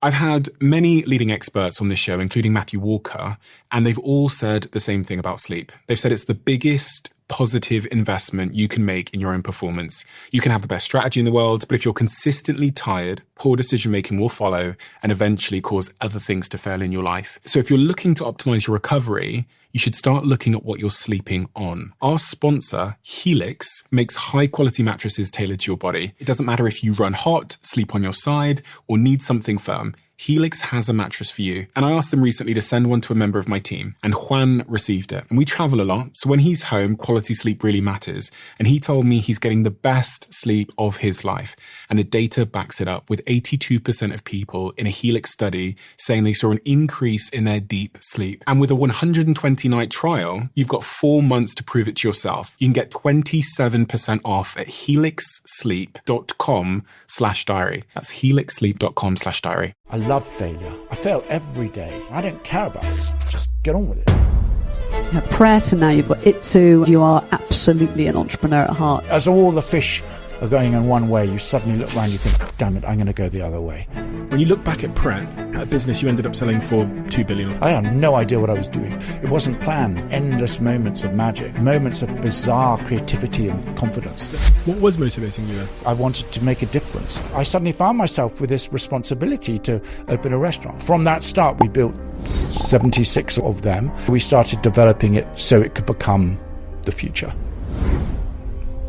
I've had many leading experts on this show, including Matthew Walker, and they've all said the same thing about sleep. They've said it's the biggest positive investment you can make in your own performance. You can have the best strategy in the world, but if you're consistently tired, poor decision-making will follow and eventually cause other things to fail in your life. So if you're looking to optimize your recovery, you should start looking at what you're sleeping on. Our sponsor, Helix, makes high-quality mattresses tailored to your body. It doesn't matter if you run hot, sleep on your side, or need something firm. Helix has a mattress for you. And I asked them recently to send one to a member of my team, and Juan received it. And we travel a lot, so when he's home, quality sleep really matters. And he told me he's getting the best sleep of his life. And the data backs it up, with 82% of people in a Helix study saying they saw an increase in their deep sleep. And with a 120-night trial, you've got 4 months to prove it to yourself. You can get 27% off at helixsleep.com/diary. That's helixsleep.com/diary. I love failure. I fail every day. I don't care about it. Just get on with it. You have Pret, and now you've got Itsu. You are absolutely an entrepreneur at heart. As all the fish are going in one way, you suddenly look around and you think, damn it, I'm going to go the other way. When you look back at Pret, a business you ended up selling for $2 billion. I had no idea what I was doing. It wasn't planned. Endless moments of magic, moments of bizarre creativity and confidence. What was motivating you then? I wanted to make a difference. I suddenly found myself with this responsibility to open a restaurant. From that start, we built 76 of them. We started developing it so it could become the future.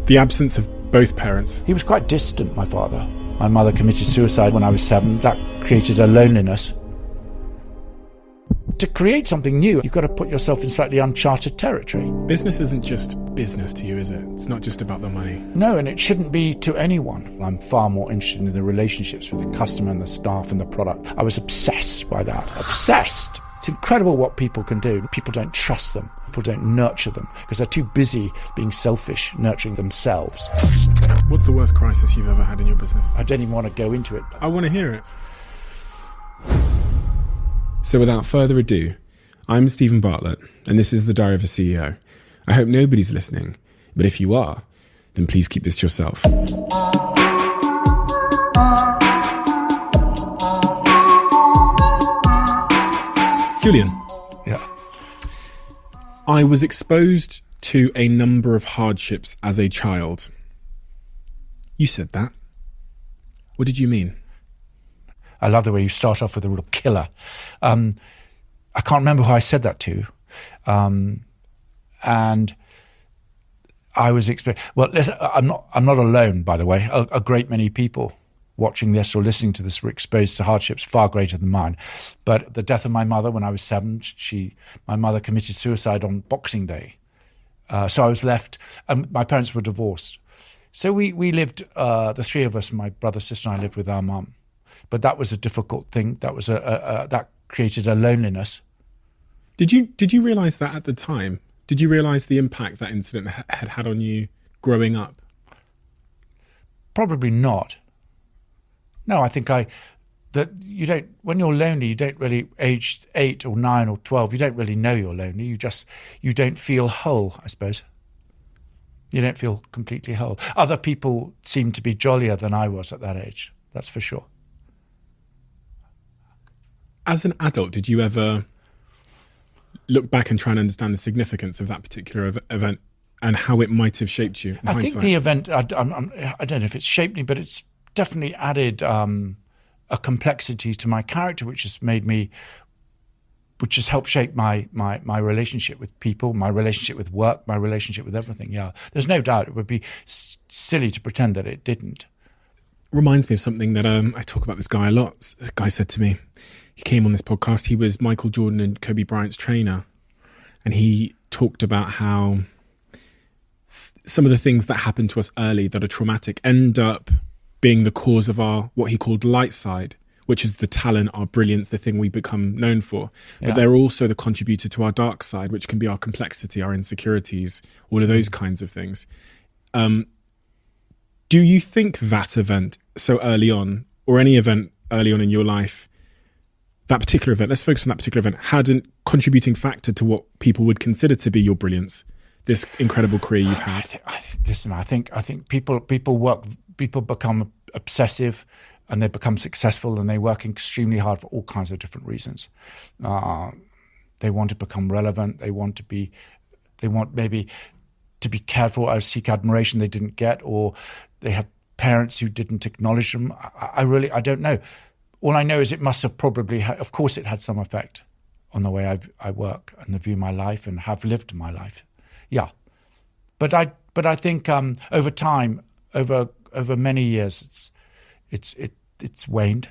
The absence of both parents. He was quite distant, my father. My mother committed suicide when I was 7. That created a loneliness. To create something new, you've got to put yourself in slightly uncharted territory. Business isn't just business to you, is it? It's not just about the money. No, and it shouldn't be to anyone. I'm far more interested in the relationships with the customer and the staff and the product. I was obsessed by that. Obsessed! It's incredible what people can do. People don't trust them. People don't nurture them because they're too busy being selfish, nurturing themselves. What's the worst crisis you've ever had in your business? I don't even want to go into it. I want to hear it. So without further ado, I'm Stephen Bartlett, and this is The Diary of a CEO. I hope nobody's listening, but if you are, then please keep this to yourself. Julian. Yeah. I was exposed to a number of hardships as a child. You said that. What did you mean? I love the way you start off with a real killer. I can't remember who I said that to. And I was well, listen, I'm not alone, by the way. A great many people watching this or listening to this were exposed to hardships far greater than mine. But the death of my mother when I was 7, my mother committed suicide on Boxing Day. So I was left, and my parents were divorced. So we lived, the three of us, my brother, sister, and I lived with our mum. But that was a difficult thing. That was that created a loneliness. Did you realise that at the time? Did you realise the impact that incident had on you growing up? Probably not. No, I think you don't, when you're lonely, you don't really, aged 8 or 9 or 12, you don't really know you're lonely. You don't feel whole, I suppose. You don't feel completely whole. Other people seem to be jollier than I was at that age. That's for sure. As an adult, did you ever look back and try and understand the significance of that particular event and how it might have shaped you? I think the event, I don't know if it's shaped me, but it's definitely added a complexity to my character, which has helped shape my relationship with people, my relationship with work, my relationship with everything. Yeah, there's no doubt. It would be silly to pretend that it didn't. Reminds me of something that I talk about this guy a lot. This guy said to me, he came on this podcast, he was Michael Jordan and Kobe Bryant's trainer, and he talked about how some of the things that happen to us early that are traumatic end up being the cause of our, what he called light side, which is the talent, our brilliance, the thing we become known for. But Yeah. they're also the contributor to our dark side, which can be our complexity, our insecurities, all of those kinds of things. Do you think that event so early on, or any event early on in your life, that particular event, let's focus on that particular event, had a contributing factor to what people would consider to be your brilliance, this incredible career you've had? I think people become obsessive. and they become successful, and they work extremely hard for all kinds of different reasons. They want to become relevant. They want maybe to be cared for or seek admiration they didn't get, or they have parents who didn't acknowledge them. I don't know. All I know is it must have probably, of course it had some effect on the way I work and the view my life and have lived my life. Yeah. But I think over time, over many years, it's waned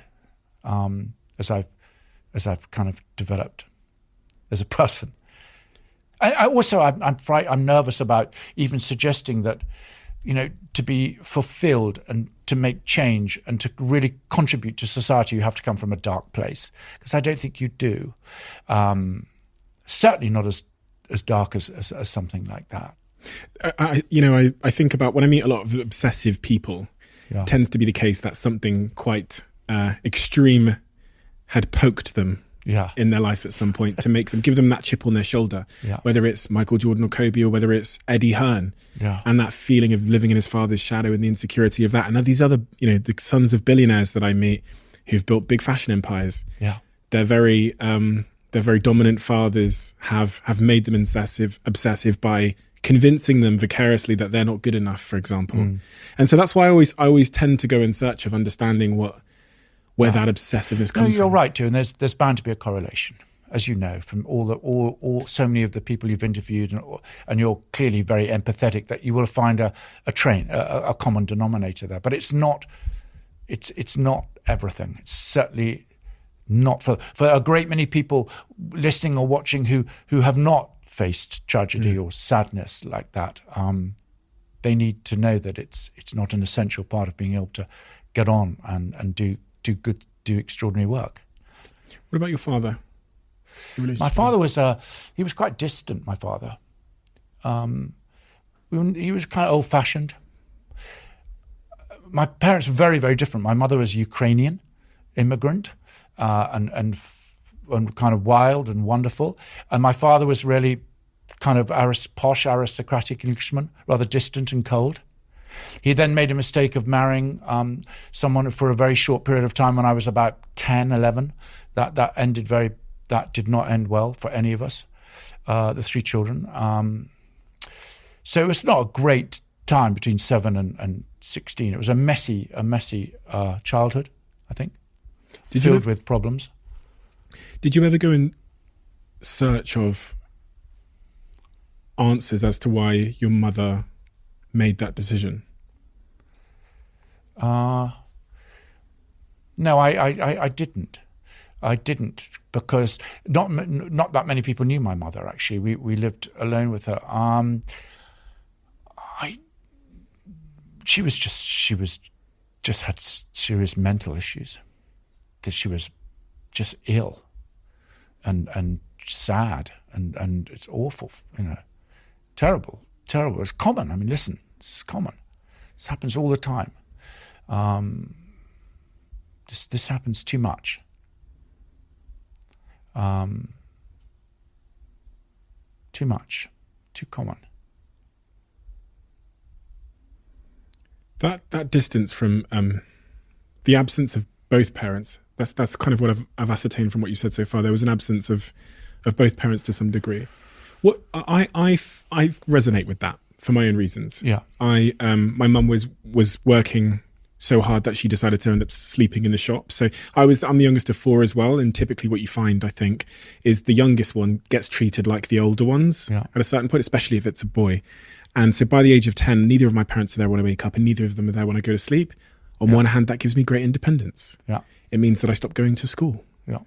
as I've kind of developed as a person. I'm nervous about even suggesting that, to be fulfilled and to make change and to really contribute to society, you have to come from a dark place, because I don't think you do. Certainly not as dark as something like that. I think about when I meet a lot of obsessive people, it tends to be the case that something quite extreme had poked them in their life at some point to give them that chip on their shoulder, whether it's Michael Jordan or Kobe, or whether it's Eddie Hearn, and that feeling of living in his father's shadow and the insecurity of that. And these other, the sons of billionaires that I meet who've built big fashion empires, they're very dominant fathers have made them obsessive by convincing them vicariously that they're not good enough, for example. And so that's why I always tend to go in search of understanding where that obsessiveness comes from. You're right too, and there's bound to be a correlation, as you know, from all so many of the people you've interviewed, and you're clearly very empathetic, that you will find a common denominator there. But it's not everything. It's certainly not for a great many people listening or watching who have not faced tragedy or sadness like that. They need to know that it's not an essential part of being able to get on and do extraordinary work. What about your father? My father was he was quite distant. My father, he was kind of old-fashioned. My parents were very, very different. My mother was Ukrainian immigrant and kind of wild and wonderful, and my father was really kind of posh aristocratic Englishman, rather distant and cold. He then made a mistake of marrying someone for a very short period of time when I was about 10, 11. That did not end well for any of us, the three children. So it was not a great time between 7 and 16. It was a messy childhood, I think, filled with problems. Did you ever go in search of answers as to why your mother made that decision? No, I didn't. I didn't, because not that many people knew my mother. Actually, we lived alone with her. She was just had serious mental issues. That she was just ill and sad and it's awful, terrible. It's common. I mean, listen, it's common. This happens all the time. This happens too much. Too much, too common. That distance from the absence of both parents. That's kind of what I've ascertained from what you said so far. There was an absence of both parents to some degree. What I resonate with that for my own reasons. Yeah. My mum was working so hard that she decided to end up sleeping in the shop. So I'm the youngest of 4 as well, and typically what you find, I think, is the youngest one gets treated like the older ones at a certain point, especially if it's a boy. And so by the age of 10, neither of my parents are there when I wake up, and neither of them are there when I go to sleep. On one hand, that gives me great independence. Yeah. It means that I stop going to school. Yeah.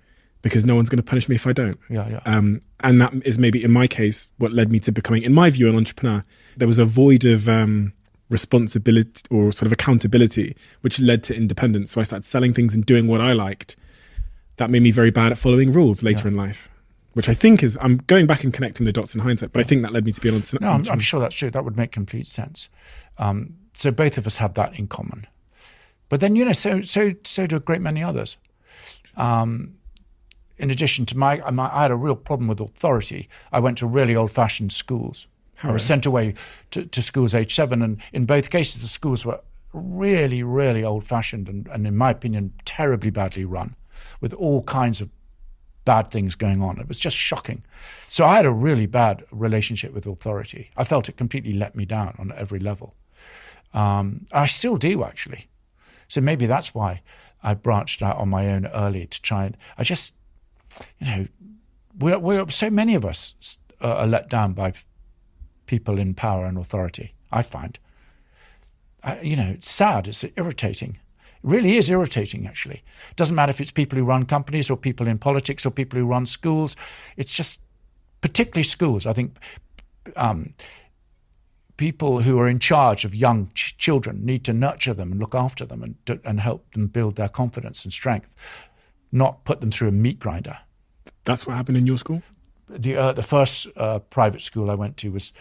Because no one's going to punish me if I don't. Yeah. And that is maybe, in my case, what led me to becoming, in my view, an entrepreneur. There was a void of responsibility or sort of accountability, which led to independence. So I started selling things and doing what I liked. That made me very bad at following rules later in life, which I think is, I'm going back and connecting the dots in hindsight, but I think that led me to be an entrepreneur. No, I'm sure that's true. That would make complete sense. So both of us have that in common. But then, so do a great many others. In addition to I had a real problem with authority. I went to really old-fashioned schools. I was sent away to schools age 7, and in both cases the schools were really, really old-fashioned and in my opinion, terribly badly run, with all kinds of bad things going on. It was just shocking. So I had a really bad relationship with authority. I felt it completely let me down on every level. I still do, actually. So maybe that's why I branched out on my own early to try and, I just, we're so many of us are let down by people in power and authority, I find. It's sad, it's irritating. It really is irritating, actually. It doesn't matter if it's people who run companies or people in politics or people who run schools. It's just, particularly schools, I think people who are in charge of young children need to nurture them and look after them and help them build their confidence and strength, not put them through a meat grinder. That's what happened in your school? The first private school I went to was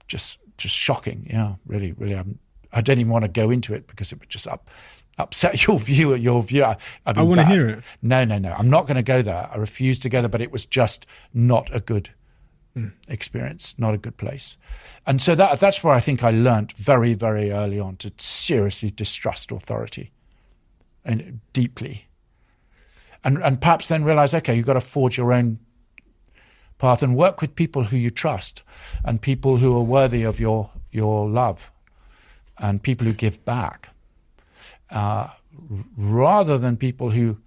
just shocking. Yeah, really, really. I don't even want to go into it because it would just upset your view. I want to hear it. No. I'm not going to go there. I refuse to go there, but it was just not a good experience, not a good place. And so that's where I think I learned very, very early on to seriously distrust authority and deeply. And perhaps then realize, okay, you've got to forge your own path and work with people who you trust and people who are worthy of your love and people who give back, rather than people who,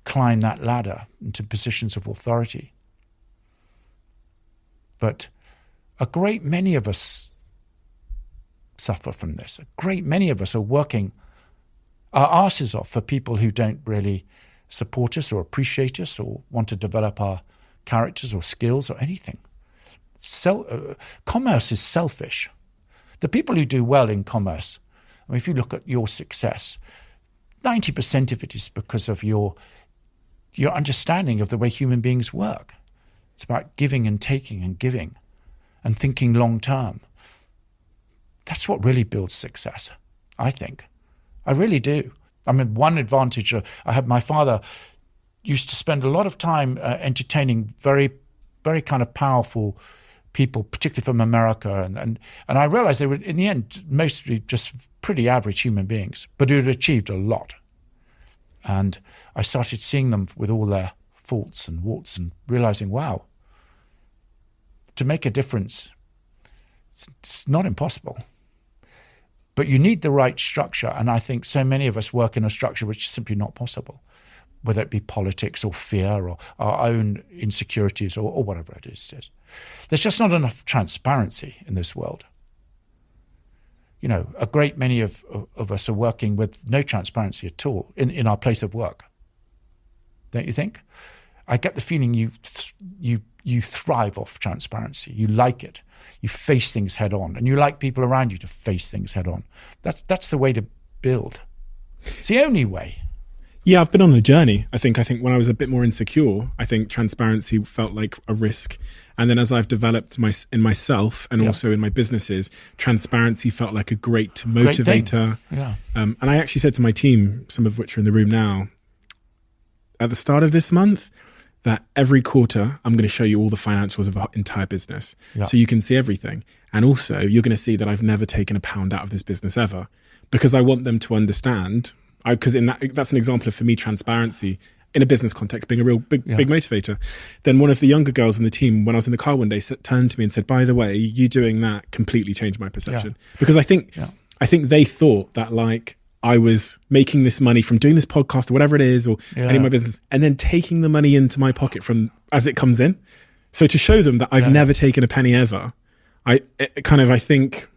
climb that ladder into positions of authority. But a great many of us suffer from this. A great many of us are working our asses off for people who don't really support us or appreciate us or want to develop our characters or skills or anything. Commerce is selfish. The people who do well in commerce, if you look at your success, 90% of it is because of your understanding of the way human beings work. It's about giving and taking and giving and thinking long term. That's what really builds success, I think. I really do. I mean, one advantage I had, my father used to spend a lot of time entertaining very, very kind of powerful people, particularly from America. And I realized they were, in the end, mostly just pretty average human beings, but who had achieved a lot. And I started seeing them with all their faults and warts and realizing, wow, to make a difference, it's not impossible. But you need the right structure, and I think so many of us work in a structure which is simply not possible, whether it be politics or fear or our own insecurities or whatever it is. There's just not enough transparency in this world. A great many of us are working with no transparency at all in our place of work. Don't you think? I get the feeling you thrive off transparency. You like it. You face things head on, and you like people around you to face things head on. That's the way to build. It's the only way. Yeah, I've been on a journey. I think when I was a bit more insecure, I think transparency felt like a risk. And then as I've developed in myself and also in my businesses, transparency felt like a great motivator. Yeah. And I actually said to my team, some of which are in the room now, at the start of this month, that every quarter I'm going to show you all the financials of our entire business. Yeah. So you can see everything. And also you're going to see that I've never taken a pound out of this business ever, because I want them to understand, because that's an example of, for me, transparency in a business context being a real big motivator. Then one of the younger girls in the team, when I was in the car one day, turned to me and said, by the way, you doing that completely changed my perception. Yeah. Because I think they thought that, like, I was making this money from doing this podcast or whatever it is, or any of my business, and then taking the money into my pocket from as it comes in. So to show them that I've never taken a penny ever, I think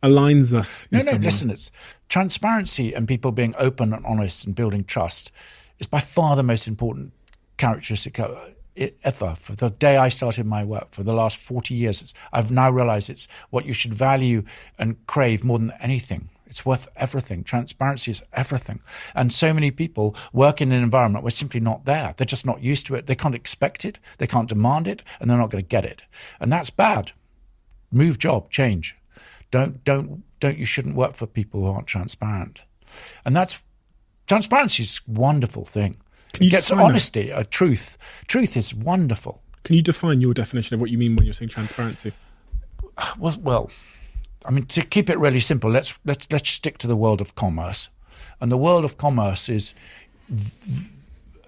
aligns us. Listen, it's transparency and people being open and honest and building trust is by far the most important characteristic ever. For the day I started my work, for the last 40 years, I've now realized it's what you should value and crave more than anything. It's worth everything. Transparency is everything. And so many people work in an environment where simply not there. They're just not used to it. They can't expect it. They can't demand it, and they're not going to get it. And that's bad. Move job, change. You shouldn't work for people who aren't transparent. And transparency is a wonderful thing. It gets honesty, truth. Truth is wonderful. Can you define your definition of what you mean when you're saying transparency? Well, I mean, to keep it really simple, let's stick to the world of commerce. And the world of commerce is,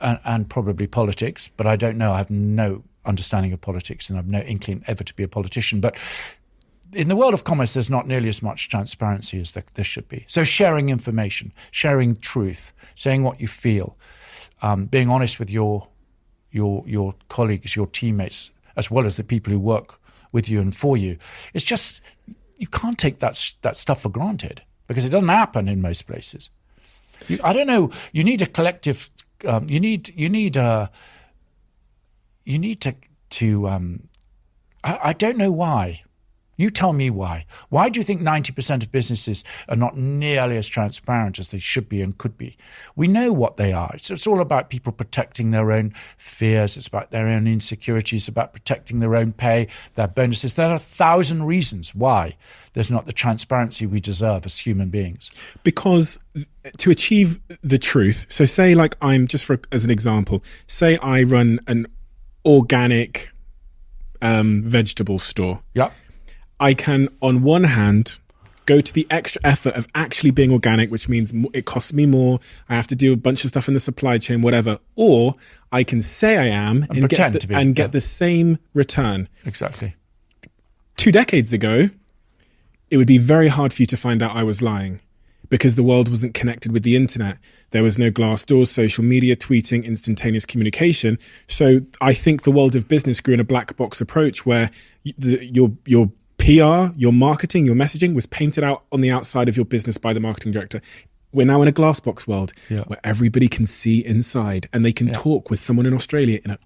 and probably politics, but I don't know. I have no understanding of politics and I have no inkling ever to be a politician. But in the world of commerce, there's not nearly as much transparency as there should be. So sharing information, sharing truth, saying what you feel, being honest with your colleagues, your teammates, as well as the people who work with you and for you. It's just, you can't take that stuff for granted because it doesn't happen in most places. I don't know. You need a collective. You need to. I don't know why. You tell me why. Why do you think 90% of businesses are not nearly as transparent as they should be and could be? We know what they are. It's all about people protecting their own fears. It's about their own insecurities, about protecting their own pay, their bonuses. There are 1,000 reasons why there's not the transparency we deserve as human beings. Because to achieve the truth, so say like as an example, say I run an organic vegetable store. Yeah. I can, on one hand, go to the extra effort of actually being organic, which means it costs me more. I have to do a bunch of stuff in the supply chain, whatever. Or I can say I am and get the same return. Exactly. 2 decades ago, it would be very hard for you to find out I was lying because the world wasn't connected with the internet. There was no glass doors, social media, tweeting, instantaneous communication. So I think the world of business grew in a black box approach where your PR, your marketing, your messaging was painted out on the outside of your business by the marketing director. We're now in a glass box world where everybody can see inside and they can talk with someone in Australia in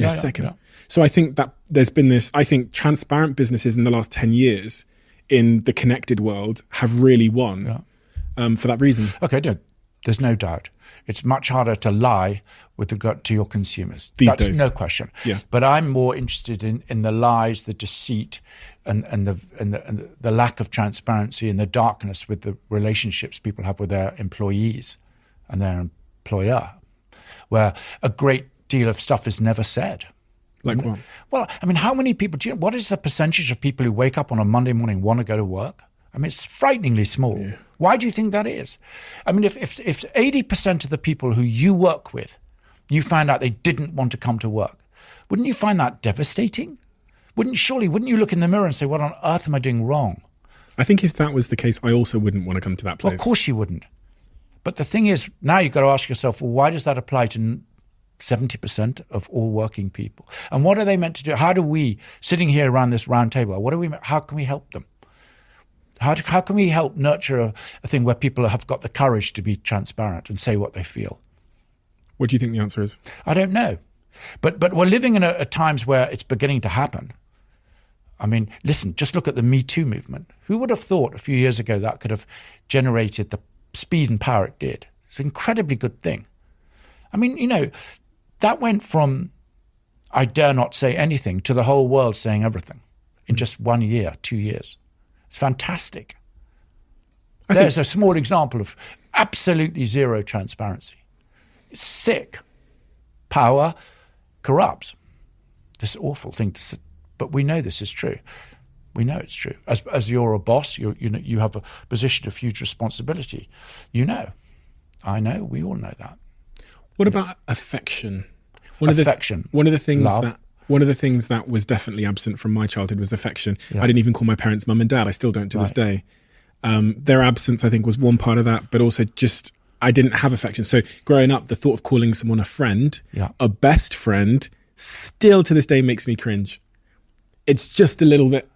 a second. Yeah. So I think that there's been this, I think transparent businesses in the last 10 years in the connected world have really won for that reason. Okay, there's no doubt. It's much harder to lie with regard to your consumers. These days. No question. Yeah. But I'm more interested in the lies, the deceit, and the lack of transparency and the darkness with the relationships people have with their employees and their employer, where a great deal of stuff is never said. Like what? Well, I mean, how many people, what is the percentage of people who wake up on a Monday morning and want to go to work? I mean, it's frighteningly small. Yeah. Why do you think that is? I mean, if 80% of the people who you work with, you found out they didn't want to come to work, wouldn't you find that devastating? Wouldn't you look in the mirror and say, what on earth am I doing wrong? I think if that was the case, I also wouldn't want to come to that place. Well, of course you wouldn't. But the thing is, now you've got to ask yourself, well, why does that apply to 70% of all working people? And what are they meant to do? How do we, sitting here around this round table, how can we help them? How can we help nurture a thing where people have got the courage to be transparent and say what they feel? What do you think the answer is? I don't know. But we're living in a times where it's beginning to happen. I mean, listen, just look at the Me Too movement. Who would have thought a few years ago that could have generated the speed and power it did? It's an incredibly good thing. I mean, that went from I dare not say anything to the whole world saying everything in just 1 year, 2 years. It's fantastic. There's a small example of absolutely zero transparency. It's sick. Power corrupts. This awful thing to say, but we know this is true. We know it's true. As you're a boss, you have a position of huge responsibility. I know. We all know that. What about affection? Affection. One of the things Love. One of the things that was definitely absent from my childhood was affection. Yeah. I didn't even call my parents mum and dad. I still don't to this day. Their absence, I think, was one part of that, but also just I didn't have affection. So growing up, the thought of calling someone a friend, a best friend, still to this day makes me cringe. It's just a little bit.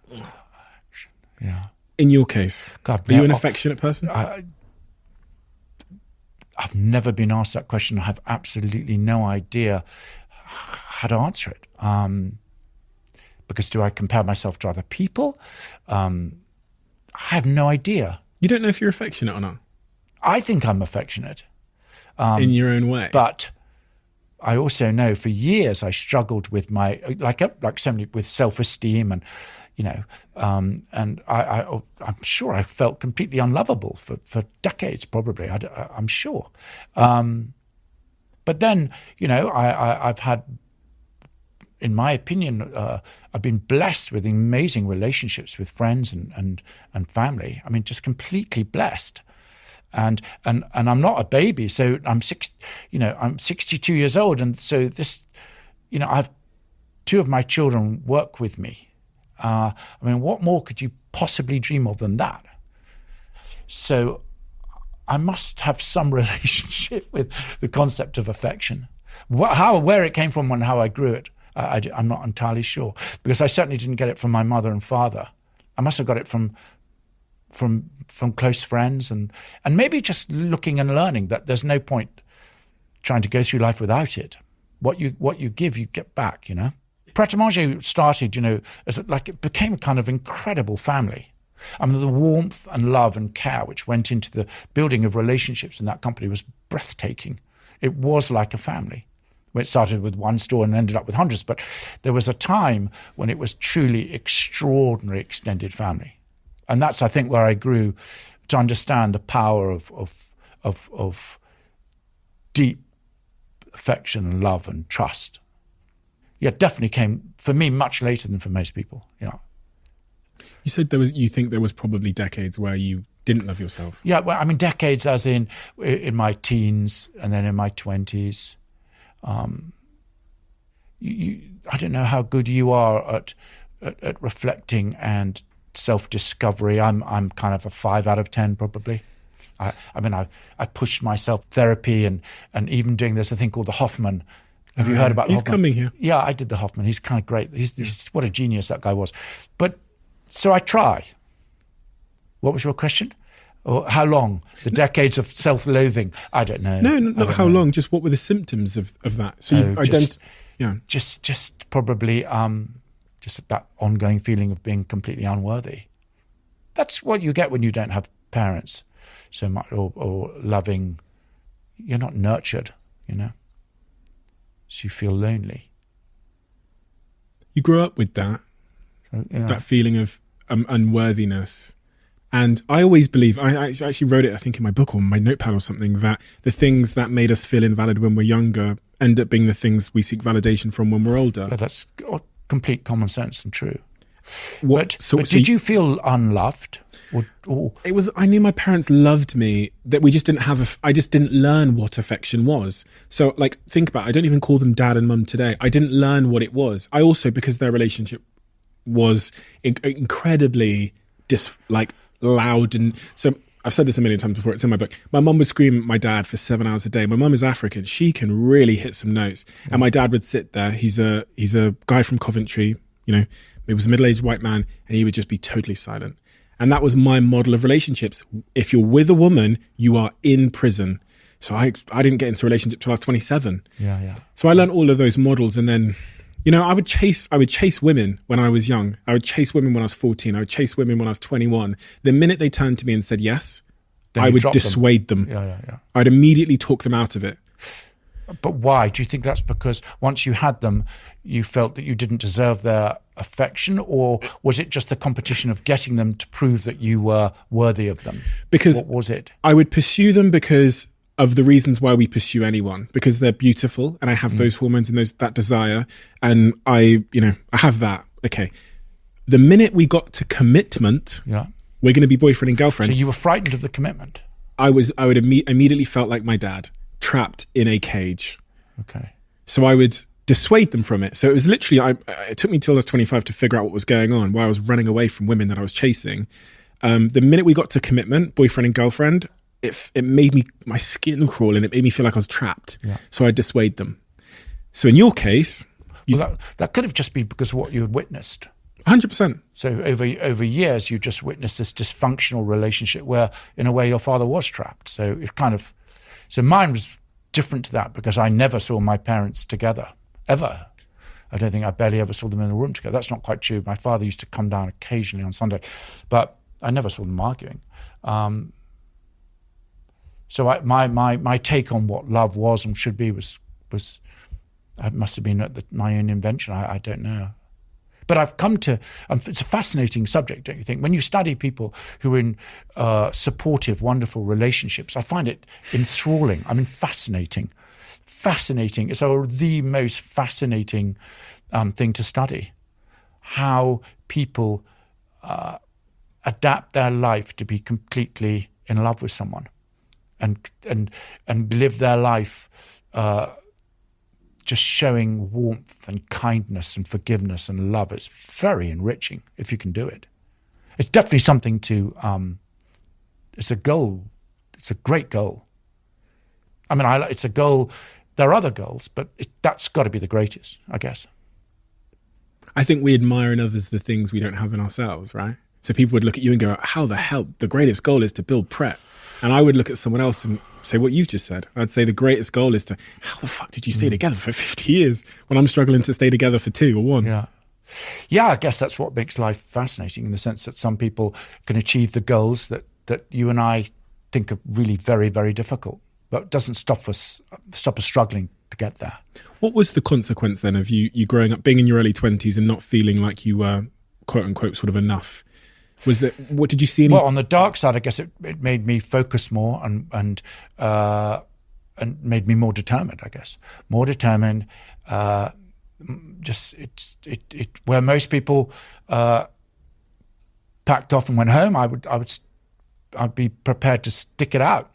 Yeah. In your case, God, are you an affectionate person? I've never been asked that question. I have absolutely no idea how to answer it. Because do I compare myself to other people? I have no idea. You don't know if you're affectionate or not? I think I'm affectionate. In your own way. But I also know for years I struggled with my, like so many, with self-esteem and, and I'm sure I felt completely unlovable for decades probably, I'm sure. But then, I've had in my opinion, I've been blessed with amazing relationships with friends and family. I mean, just completely blessed. And I'm not a baby, so I'm 62 years old, and so this, I've 2 of my children work with me. I mean, what more could you possibly dream of than that? So I must have some relationship with the concept of affection. Where it came from and how I grew it, I'm not entirely sure, because I certainly didn't get it from my mother and father. I must have got it from close friends and maybe just looking and learning that there's no point trying to go through life without it. What you give, you get back, Pret a Manger started, as it became a kind of incredible family. I mean, the warmth and love and care which went into the building of relationships in that company was breathtaking. It was like a family. It started with 1 store and ended up with hundreds, but there was a time when it was truly extraordinary extended family. And that's, I think, where I grew to understand the power of deep affection and love and trust. Yeah, it definitely came, for me, much later than for most people, yeah. You said you think there was probably decades where you didn't love yourself. Yeah, well, I mean, decades as in my teens and then in my 20s. I don't know how good you are at reflecting and self-discovery. I'm kind of a 5 out of 10 probably. I pushed myself, therapy and even doing this, a thing called the Hoffman. Have you heard about the Hoffman? He's coming here. Yeah, I did the Hoffman. He's kind of great. He's what a genius that guy was. But so I try. What was your question? Or how long? The decades of self-loathing? I don't know. No, not how long. Just what were the symptoms of that? So you've just probably just that ongoing feeling of being completely unworthy. That's what you get when you don't have parents so much or loving. You're not nurtured, So you feel lonely. You grew up with that. That feeling of unworthiness. And I always believe, I actually wrote it, I think, in my book or my notepad or something, that the things that made us feel invalid when we're younger end up being the things we seek validation from when we're older. Yeah, that's complete common sense and true. But did you feel unloved? Or? It was, I knew my parents loved me, that we just didn't I just didn't learn what affection was. So think about it, I don't even call them dad and mum today. I didn't learn what it was. I also, because their relationship was incredibly loud, and so I've said this a million times before, it's in my book. My mum would scream at my dad for 7 hours a day. My mum is African. She can really hit some notes. And my dad would sit there. He's a guy from Coventry, he was a middle-aged white man, and he would just be totally silent. And that was my model of relationships. If you're with a woman, you are in prison. So I didn't get into a relationship till I was 27. Yeah. So I learned all of those models, and then I would chase women when I was young. I would chase women when I was 14. I would chase women when I was 21. The minute they turned to me and said yes, I would dissuade them. Yeah. I'd immediately talk them out of it. But why? Do you think that's because once you had them, you felt that you didn't deserve their affection, or was it just the competition of getting them to prove that you were worthy of them? Because what was it? I would pursue them because of the reasons why we pursue anyone, because they're beautiful and I have those hormones and that desire, and I have that. Okay. The minute we got to commitment, we're going to be boyfriend and girlfriend. So you were frightened of the commitment? I would immediately felt like my dad, trapped in a cage. Okay. So I would dissuade them from it. So it was literally, it took me till I was 25 to figure out what was going on, why I was running away from women that I was chasing. The minute we got to commitment, boyfriend and girlfriend, it made my skin crawl, and it made me feel like I was trapped. Yeah. So I dissuade them. So in your case, that could have just been because of what you had witnessed. 100%. So over years, you just witnessed this dysfunctional relationship where, in a way, your father was trapped. So so mine was different to that because I never saw my parents together, ever. I barely ever saw them in a room together. That's not quite true. My father used to come down occasionally on Sunday, but I never saw them arguing. So my take on what love was and should be was it must have been my own invention. I don't know. But I've come to, it's a fascinating subject, don't you think? When you study people who are in supportive, wonderful relationships, I find it enthralling. Fascinating. Fascinating. It's the most fascinating thing to study. How people adapt their life to be completely in love with someone, and live their life just showing warmth and kindness and forgiveness and love. It's very enriching if you can do it. It's definitely something to, it's a goal. It's a great goal. I mean, it's a goal. There are other goals, but that's got to be the greatest, I guess. I think we admire in others the things we don't have in ourselves, right? So people would look at you and go, how the hell, the greatest goal is to build Pret. And I would look at someone else and say what you've just said. I'd say the greatest goal is to, how the fuck did you stay together for 50 years when I'm struggling to stay together for 2 or 1? Yeah. Yeah, I guess that's what makes life fascinating, in the sense that some people can achieve the goals that you and I think are really very, very difficult, but it doesn't stop us struggling to get there. What was the consequence then of you growing up, being in your early 20s and not feeling like you were, quote unquote, sort of enough? Was that, what did you see? Well, on the dark side, I guess it made me focus more and made me more determined. I guess more determined. Just where most people packed off and went home, I'd be prepared to stick it out.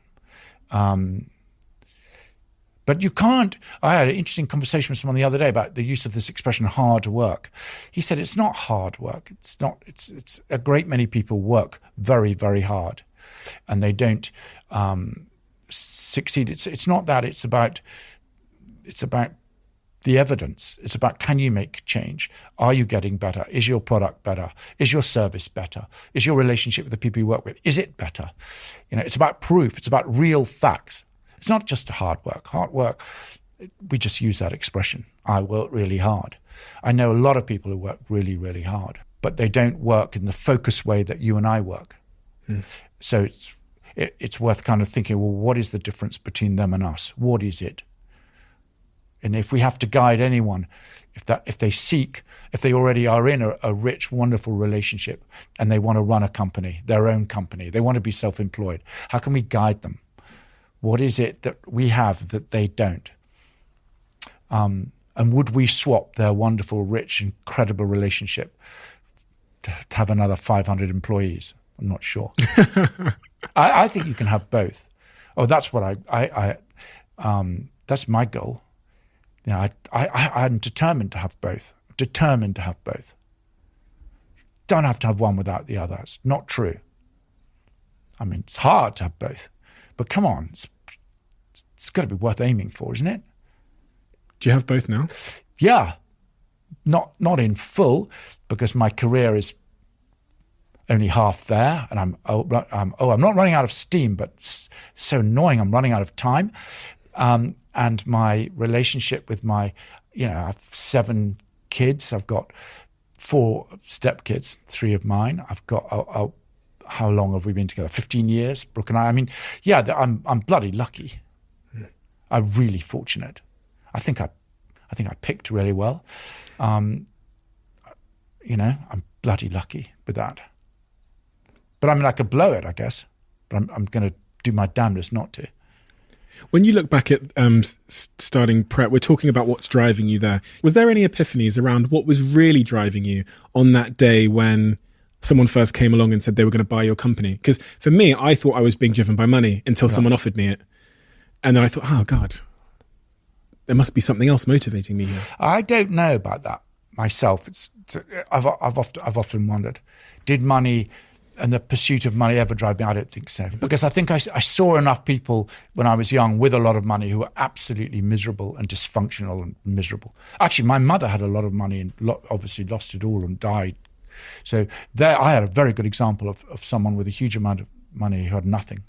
But you can't. I had an interesting conversation with someone the other day about the use of this expression "hard work." He said it's not hard work. It's not. It's a great many people work very, very hard, and they don't succeed. It's not that. It's about the evidence. It's about, can you make change? Are you getting better? Is your product better? Is your service better? Is your relationship with the people you work with, is it better? It's about proof. It's about real facts. It's not just hard work. Hard work, we just use that expression. I work really hard. I know a lot of people who work really, really hard, but they don't work in the focused way that you and I work. So it's worth kind of thinking, well, what is the difference between them and us? What is it? And if we have to guide anyone, if they already are in a rich, wonderful relationship and they want to run a company, their own company, they want to be self-employed, how can we guide them? What is it that we have that they don't? And would we swap their wonderful, rich, incredible relationship to have another 500 employees? I'm not sure. I think you can have both. Oh, that's what that's my goal. I'm determined to have both. Determined to have both. Don't have to have one without the other. It's not true. I mean, it's hard to have both. But come on, it's got to be worth aiming for, isn't it? Do you have both now? Yeah. Not in full, because my career is only half there, and I'm not running out of steam, but it's so annoying I'm running out of time. And my relationship with I have 7 kids. I've got 4 stepkids, 3 of mine. I've got, how long have we been together? 15 years, Brooke and I. I mean, yeah, I'm bloody lucky. I'm really fortunate. I think I picked really well. I'm bloody lucky with that. But I mean, I could blow it, I guess. But I'm going to do my damnedest not to. When you look back at starting Pret, we're talking about what's driving you there. Was there any epiphanies around what was really driving you on that day when someone first came along and said they were going to buy your company? Because for me, I thought I was being driven by money until someone offered me it. And then I thought, oh, God, there must be something else motivating me here. I don't know about that myself. I've often wondered, did money and the pursuit of money ever drive me? I don't think so. Because I think I saw enough people when I was young with a lot of money who were absolutely miserable and dysfunctional and miserable. Actually, my mother had a lot of money and obviously lost it all and died. So there, I had a very good example of someone with a huge amount of money who had nothing.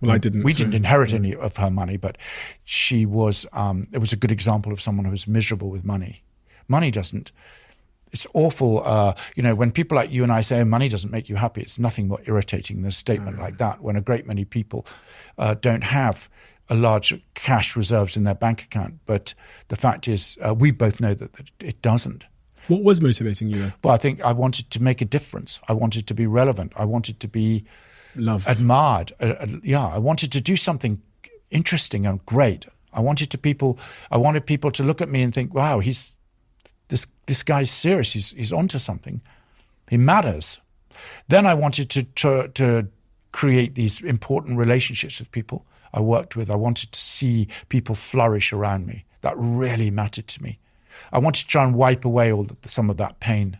Well, I didn't. We didn't inherit any of her money, but she was. It was a good example of someone who was miserable with money. Money doesn't. It's awful. When people like you and I say, oh, money doesn't make you happy, it's nothing more irritating than a statement like that, when a great many people don't have a large cash reserves in their bank account. But the fact is, we both know that it doesn't. What was motivating you then? Well, I think I wanted to make a difference. I wanted to be relevant. I wanted to be loved, admired. I wanted to do something interesting and great. I wanted people to look at me and think, wow, this guy's serious. He's onto something. He matters. Then I wanted to create these important relationships with people I worked with. I wanted to see people flourish around me. That really mattered to me. I wanted to try and wipe away some of that pain.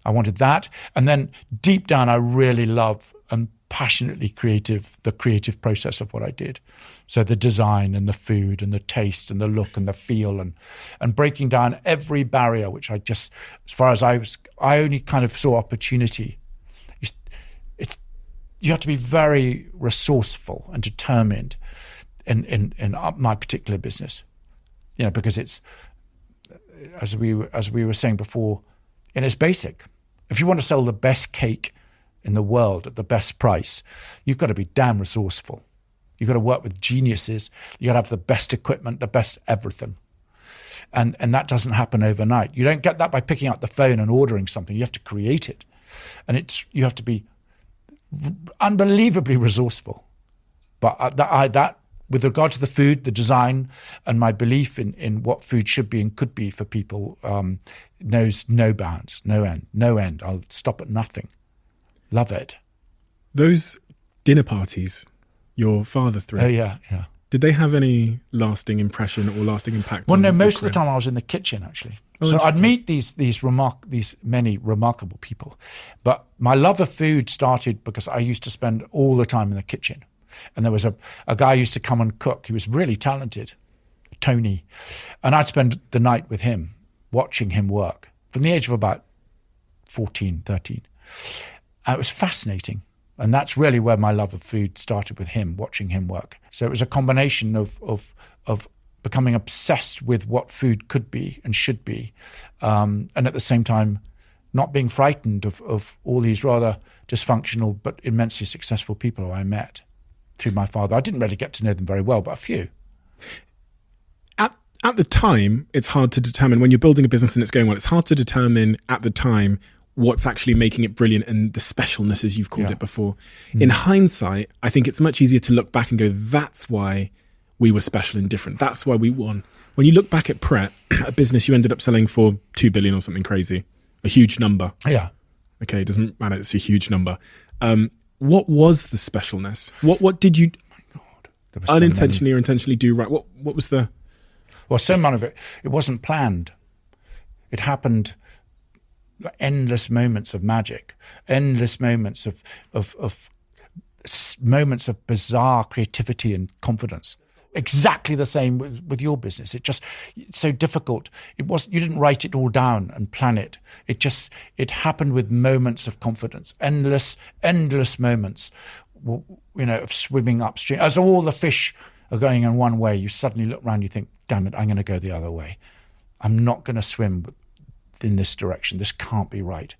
I wanted that. And then deep down, I really love and passionately the creative process of what I did. So the design and the food and the taste and the look and the feel and breaking down every barrier, which I just, as far as I only kind of saw opportunity. You have to be very resourceful and determined in my particular business, because it's, as we were saying before, and it's basic. If you want to sell the best cake in the world at the best price, you've got to be damn resourceful. You've got to work with geniuses. You've got to have the best equipment, the best everything. And that doesn't happen overnight. You don't get that by picking up the phone and ordering something. You have to create it. And you have to be unbelievably resourceful. But that with regard to the food, the design, and my belief in what food should be and could be for people, knows no bounds, no end. I'll stop at nothing. Love it. Those dinner parties your father threw. Oh, yeah. Did they have any lasting impression or lasting impact? Well, no, most of the time I was in the kitchen, actually. Oh, so I'd meet these many remarkable people. But my love of food started because I used to spend all the time in the kitchen. And there was a guy who used to come and cook. He was really talented, Tony. And I'd spend the night with him, watching him work from the age of about 14, 13. It was fascinating. And that's really where my love of food started, with him, watching him work. So it was a combination of becoming obsessed with what food could be and should be, and at the same time not being frightened of all these rather dysfunctional but immensely successful people who I met through my father. I didn't really get to know them very well, but a few. At the time, it's hard to determine, when you're building a business and it's going well, it's hard to determine at the time what's actually making it brilliant and the specialness, as you've called it before. In hindsight, I think it's much easier to look back and go, that's why we were special and different. That's why we won. When you look back at Pret, a business you ended up selling for 2 billion or something crazy, a huge number. Yeah. Okay, it doesn't matter. It's a huge number. What was the specialness? What did you unintentionally or intentionally do right? What was the... Well, so much of it wasn't planned. It happened. Endless moments of magic, endless moments of moments of bizarre creativity and confidence. Exactly the same with your business. It's so difficult. You didn't write it all down and plan it. It happened with moments of confidence, endless moments, of swimming upstream. As all the fish are going in one way, you suddenly look around, you think, damn it, I'm going to go the other way. I'm not going to swim in this direction. This can't be right.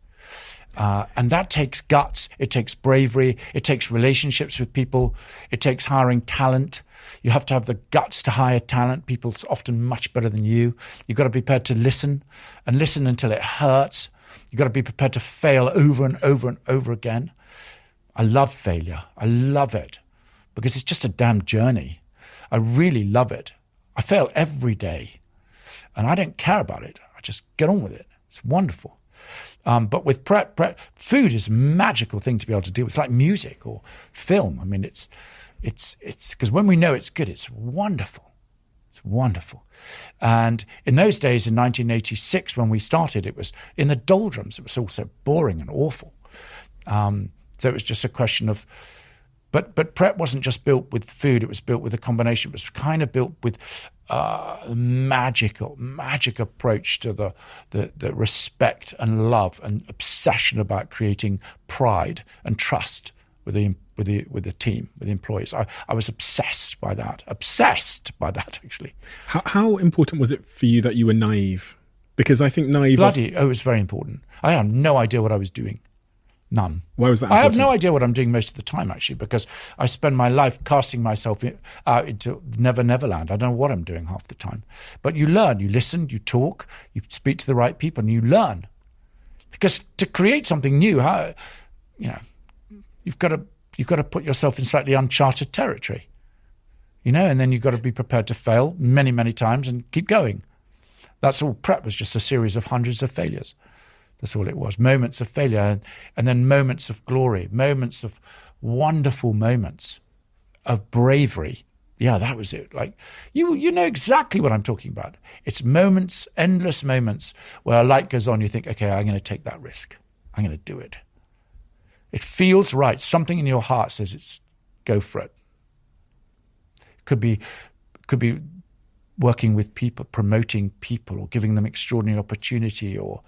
And that takes guts. It takes bravery. It takes relationships with people. It takes hiring talent. You have to have the guts to hire talent. People's often much better than you. You've got to be prepared to listen, and listen until it hurts. You've got to be prepared to fail over and over and over again. I love failure. I love it because it's just a damn journey. I really love it. I fail every day and I don't care about it. I just get on with it. It's wonderful. But with Pret, food is a magical thing to be able to do. It's like music or film. I mean, it's because when we know it's good, it's wonderful. It's wonderful. And in those days, in 1986, when we started, it was in the doldrums. It was all so boring and awful. So it was just a question of, but Pret wasn't just built with food. It was built with a combination. It was kind of built with magic approach to the respect and love and obsession about creating pride and trust with the team, with the employees. I was obsessed by that actually. How important was it for you that you were naive? Because I think naive... it was very important. I had no idea what I was doing. None. Why was that important? I have no idea what I'm doing most of the time, actually, because I spend my life casting myself out into Neverland. I don't know what I'm doing half the time. But you learn, you listen, you talk, you speak to the right people, and you learn. Because to create something new, you've got to put yourself in slightly uncharted territory, and then you've got to be prepared to fail many, many times and keep going. That's all. Pret was just a series of hundreds of failures. That's all it was. Moments of failure, and then moments of glory, moments of wonderful moments of bravery. Yeah, that was it. Like, you know exactly what I'm talking about. It's moments, endless moments, where a light goes on, you think, okay, I'm going to take that risk. I'm going to do it. It feels right. Something in your heart says go for it. Could be working with people, promoting people, or giving them extraordinary opportunity, or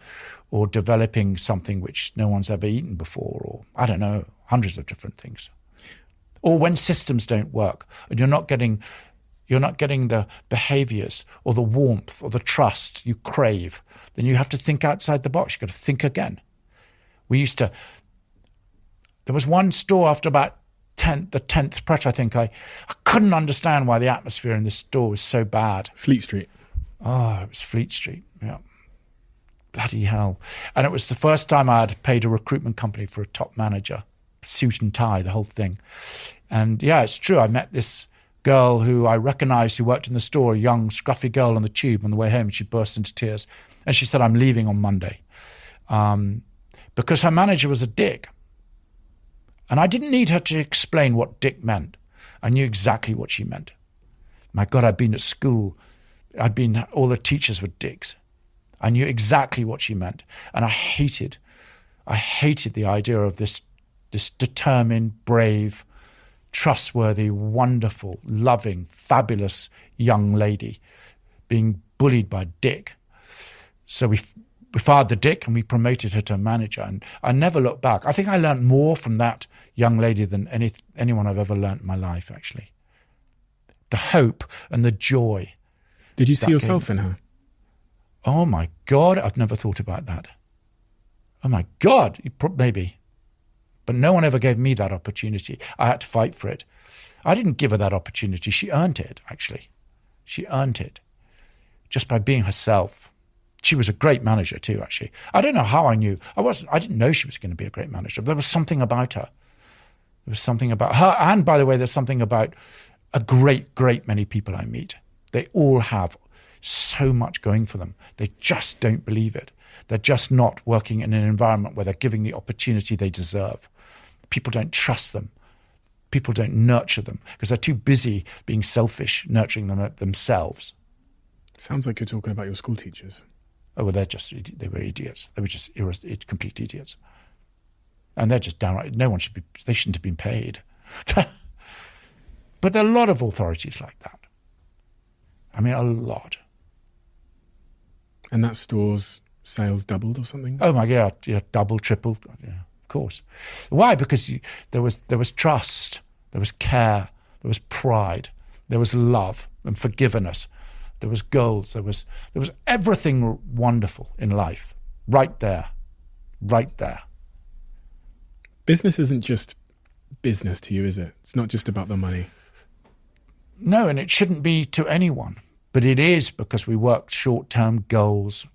developing something which no one's ever eaten before, or I don't know, hundreds of different things. Or when systems don't work and you're not getting the behaviors or the warmth or the trust you crave, then you have to think outside the box. You've got to think again. There was one store after about the 10th Pret, I think, I couldn't understand why the atmosphere in this store was so bad. Fleet Street. Oh, it was Fleet Street, yeah. Bloody hell. And it was the first time I had paid a recruitment company for a top manager, suit and tie, the whole thing. And yeah, it's true. I met this girl who I recognized who worked in the store, a young, scruffy girl on the tube on the way home. She burst into tears. And she said, I'm leaving on Monday. Because her manager was a dick. And I didn't need her to explain what dick meant. I knew exactly what she meant. My God, I'd been at school. All the teachers were dicks. I knew exactly what she meant. And I hated the idea of this determined, brave, trustworthy, wonderful, loving, fabulous young lady being bullied by Dick. So we fired the Dick and we promoted her to manager. And I never looked back. I think I learned more from that young lady than anyone I've ever learned in my life, actually. The hope and the joy. Did you see yourself in her? Oh, my God. I've never thought about that. Oh, my God. Maybe. But no one ever gave me that opportunity. I had to fight for it. I didn't give her that opportunity. She earned it, actually. She earned it just by being herself. She was a great manager too, actually. I don't know how I knew. I didn't know she was going to be a great manager. But there was something about her. There was something about her. And by the way, there's something about a great, great many people I meet. They all have so much going for them. They just don't believe it. They're just not working in an environment where they're giving the opportunity they deserve. People don't trust them. People don't nurture them because they're too busy being selfish, nurturing them themselves. Sounds like you're talking about your school teachers. Oh, well, they were idiots. They were just complete idiots. And they're just downright, they shouldn't have been paid. But there are a lot of authorities like that. I mean, a lot. And that store's sales doubled or something? Oh my God, yeah, double, tripled, yeah, of course. Why? Because there was trust, there was care, there was pride, there was love and forgiveness, there was goals, there was everything wonderful in life, right there, right there. Business isn't just business to you, is it? It's not just about the money. No, and it shouldn't be to anyone. But it is because we work short-term goals.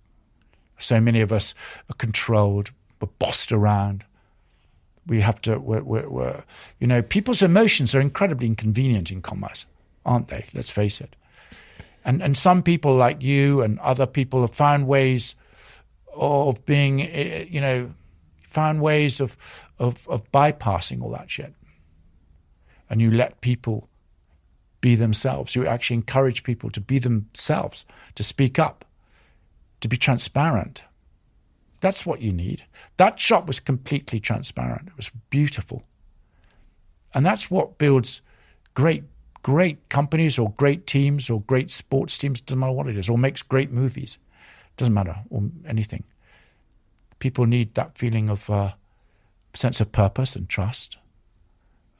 So many of us are controlled, we're bossed around. We have to, we're people's emotions are incredibly inconvenient in commerce, aren't they? Let's face it. And some people like you and other people have found ways of being, found ways of bypassing all that shit. And you let people be themselves. You actually encourage people to be themselves, to speak up, to be transparent. That's what you need. That shop was completely transparent. It was beautiful. And that's what builds great companies or great teams or great sports teams, doesn't matter what it is, or makes great movies. Doesn't matter, or anything. People need that feeling of sense of purpose and trust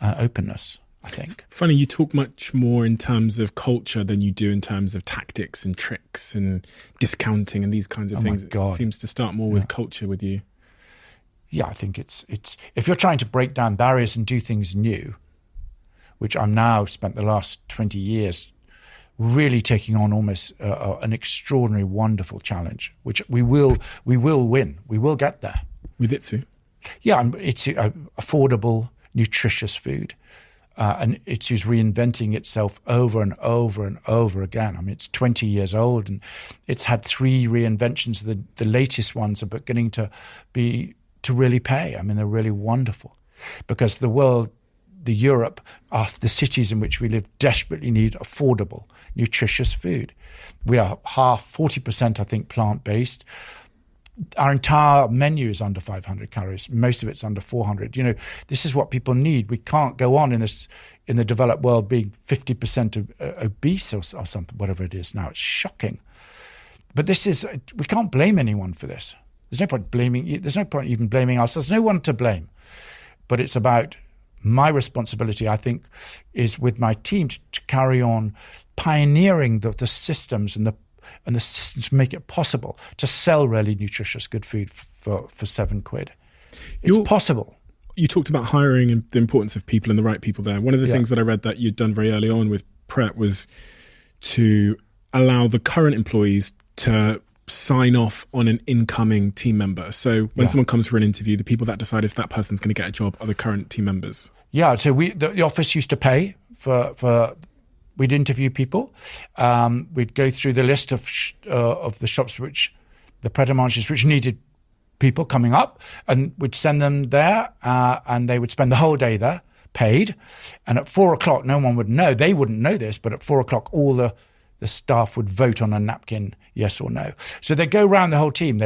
and openness, I think. It's funny, you talk much more in terms of culture than you do in terms of tactics and tricks and discounting and these kinds of things. It seems to start more with culture with you. Yeah, I think it's if you're trying to break down barriers and do things new, which I'm now spent the last 20 years really taking on almost an extraordinary, wonderful challenge, which we will win. We will get there. With Itsu? Yeah, it's affordable, nutritious food. And Itsu's reinventing itself over and over and over again. I mean, it's 20 years old, and it's had 3 reinventions. The latest ones are beginning to really pay. I mean, they're really wonderful, because the world, the Europe, the cities in which we live desperately need affordable, nutritious food. We are 40%, I think, plant-based. Our entire menu is under 500 calories. Most of it's under 400. You know, this is what people need. We can't go on in the developed world being 50% obese or something, whatever it is now. It's shocking. But we can't blame anyone for this. There's no point blaming. There's no point even blaming us. There's no one to blame. But it's about my responsibility, I think, is with my team to carry on pioneering the systems and the systems to make it possible to sell really nutritious, good food for £7. It's possible. You talked about hiring and the importance of people and the right people there. One of the things that I read that you'd done very early on with Pret was to allow the current employees to sign off on an incoming team member. So when someone comes for an interview, the people that decide if that person's going to get a job are the current team members. Yeah, so the office used to pay for we'd interview people. We'd go through the list of the shops the Pret a Mangers which needed people coming up, and we'd send them there, and they would spend the whole day there, paid. And at 4:00, no one would know. They wouldn't know this, but at 4:00, all the staff would vote on a napkin, yes or no. So they'd go around the whole team.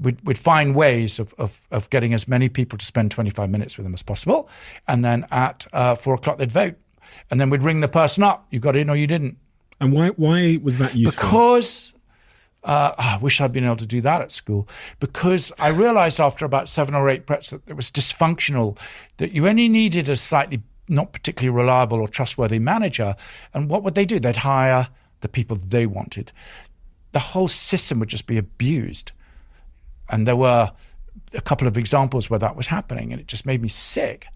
We'd find ways of getting as many people to spend 25 minutes with them as possible. And then at 4:00, they'd vote. And then we'd ring the person up. You got in or you didn't. And why was that useful? Because I wish I'd been able to do that at school. Because I realized after about 7 or 8 Prets that it was dysfunctional, that you only needed a slightly not particularly reliable or trustworthy manager. And what would they do? They'd hire the people they wanted. The whole system would just be abused. And there were a couple of examples where that was happening, and it just made me sick,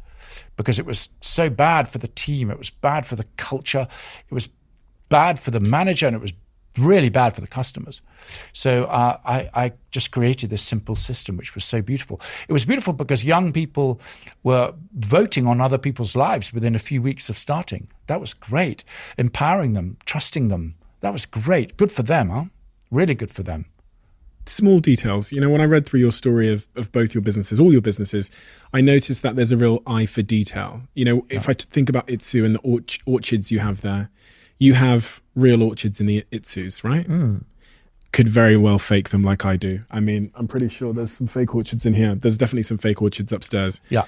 because it was so bad for the team. It was bad for the culture. It was bad for the manager, and it was really bad for the customers. So I just created this simple system, which was so beautiful. It was beautiful because young people were voting on other people's lives within a few weeks of starting. That was great. Empowering them, trusting them. That was great. Good for them, huh? Really good for them. Small details. You know, when I read through your story of both your businesses, all your businesses, I noticed that there's a real eye for detail. You know, if I think about Itsu and the orchards you have there, you have real orchards in the Itsus, right? Could very well fake them like I do. I mean, I'm pretty sure there's some fake orchards in here. There's definitely some fake orchards upstairs. Yeah.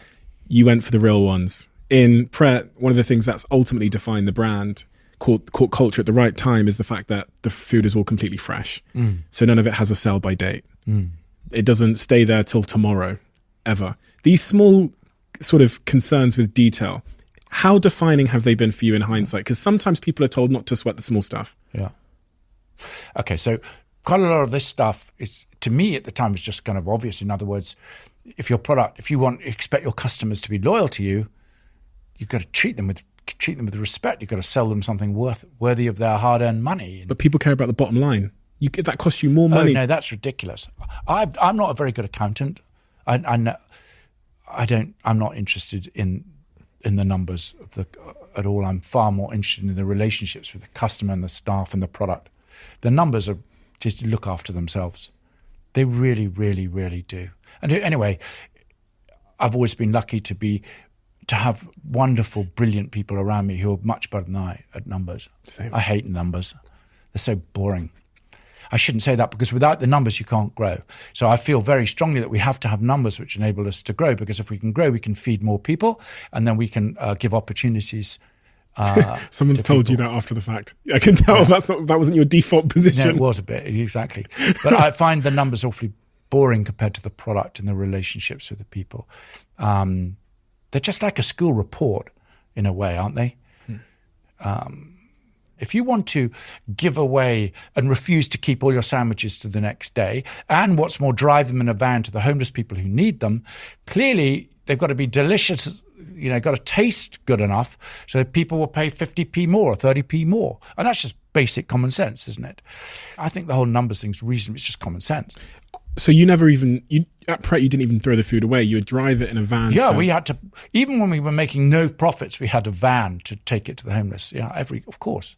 You went for the real ones. In Pret, one of the things that's ultimately defined the brand, caught culture at the right time, is the fact that the food is all completely fresh. So none of it has a sell by date. It doesn't stay there till tomorrow, ever. These small sort of concerns with detail, how defining have they been for you in hindsight? Because sometimes people are told not to sweat the small stuff. Yeah. Okay, so quite a lot of this stuff is, to me at the time, was just kind of obvious. In other words, if you expect your customers to be loyal to you, you've got to treat them with respect. You've got to sell them something worthy of their hard-earned money. But people care about the bottom line. That costs you more money. Oh no, that's ridiculous. I'm not a very good accountant. I'm not interested in the numbers at all. I'm far more interested in the relationships with the customer and the staff and the product. The numbers are just look after themselves. They really, really, really do. And anyway, I've always been lucky to have wonderful, brilliant people around me who are much better than I at numbers. Same. I hate numbers. They're so boring. I shouldn't say that, because without the numbers, you can't grow. So I feel very strongly that we have to have numbers which enable us to grow, because if we can grow, we can feed more people, and then we can give opportunities. Someone's told you that after the fact. I can tell that wasn't your default position. No, it was a bit, exactly. But I find the numbers awfully boring compared to the product and the relationships with the people. They're just like a school report in a way, aren't they? If you want to give away and refuse to keep all your sandwiches to the next day, and what's more, drive them in a van to the homeless people who need them, clearly they've got to be delicious, got to taste good enough so that people will pay 50p more or 30p more. And that's just basic common sense, isn't it? I think the whole numbers thing's reasonable. It's just common sense. So you never even, at Pret, you didn't even throw the food away. You would drive it in a van. Yeah, we had to, even when we were making no profits, we had a van to take it to the homeless. Yeah, of course.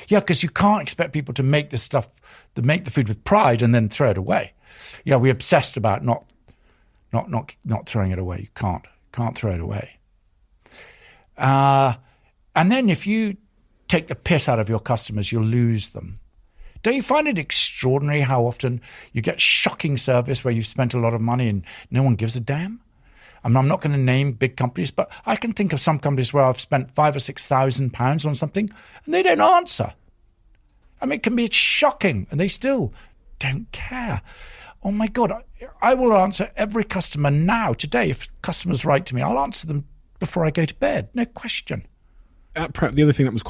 Yeah, because you can't expect people to make this stuff, to make the food with pride and then throw it away. Yeah, we obsessed about not throwing it away. You can't throw it away. And then if you take the piss out of your customers, you'll lose them. Don't you find it extraordinary how often you get shocking service where you've spent a lot of money and no one gives a damn? I mean, I'm not going to name big companies, but I can think of some companies where I've spent £5,000 or £6,000 on something and they don't answer. I mean, it can be shocking and they still don't care. Oh my God, I will answer every customer now, today. If customers write to me, I'll answer them before I go to bed. No question. At Pret, the other thing that was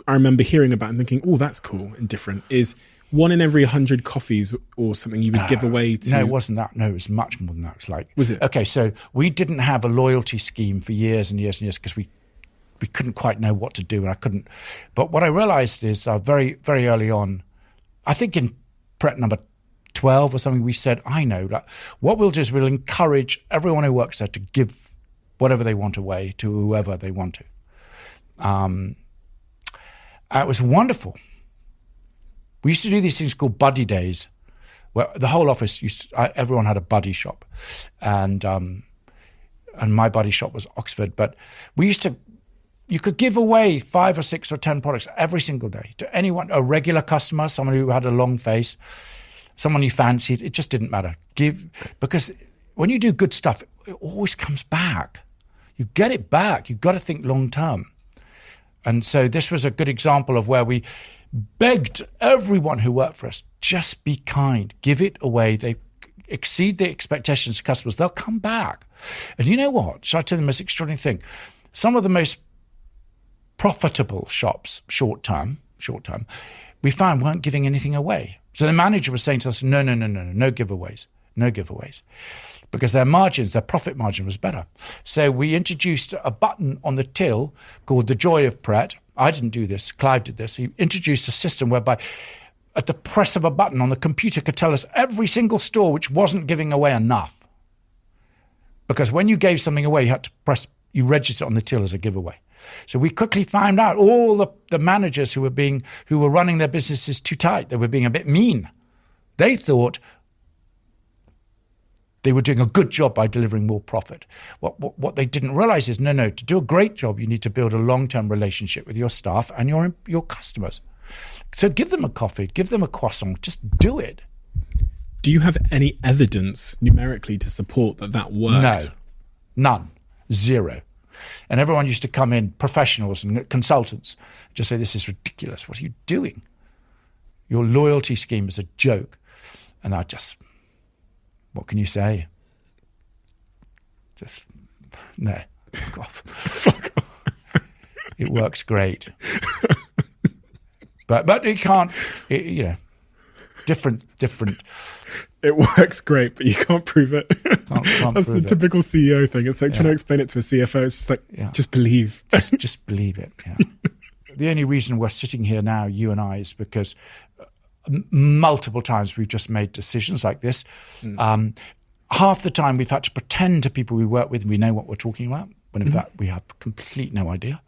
I remember hearing about and thinking, oh, that's cool and different, is 1 in every 100 coffees or something you would give away to... No, it wasn't that. No, it was much more than that. It was like... Was it? Okay, so we didn't have a loyalty scheme for years and years and years because we couldn't quite know what to do and I couldn't... But what I realised is very, very early on, I think in Pret number 12 or something, we said, I know that what we'll do is we'll encourage everyone who works there to give whatever they want away to whoever they want to. It was wonderful. We used to do these things called buddy days, where the whole office everyone had a buddy shop, and my buddy shop was Oxford. But you could give away 5 or 6 or 10 products every single day to anyone, a regular customer, someone who had a long face, someone you fancied. It just didn't matter. Because when you do good stuff, it always comes back. You get it back. You've got to think long term. And so this was a good example of where we begged everyone who worked for us, just be kind, give it away. They exceed the expectations of customers. They'll come back. And you know what? Shall I tell you the most extraordinary thing? Some of the most profitable shops, short term, we found weren't giving anything away. So the manager was saying to us, no giveaways, no giveaways. Because their profit margin was better. So we introduced a button on the till called the Joy of Pret. I didn't do this, Clive did this. He introduced a system whereby at the press of a button on the computer could tell us every single store which wasn't giving away enough. Because when you gave something away, you registered on the till as a giveaway. So we quickly found out all the managers who were running their businesses too tight. They were being a bit mean. They thought they were doing a good job by delivering more profit. What they didn't realize is, no, to do a great job, you need to build a long-term relationship with your staff and your customers. So give them a coffee, give them a croissant, just do it. Do you have any evidence numerically to support that worked? No, none, 0. And everyone used to come in, professionals and consultants, just say, this is ridiculous. What are you doing? Your loyalty scheme is a joke. And what can you say? Just, no, fuck off. Fuck off. It works great. But it can't, different. It works great, but you can't prove it. Can't That's prove the typical CEO thing. It's like trying to explain it to a CFO. It's just like, just believe. Just believe it, yeah. The only reason we're sitting here now, you and I, is because multiple times we've just made decisions like this. Half the time we've had to pretend to people we work with we know what we're talking about, when in fact we have complete no idea.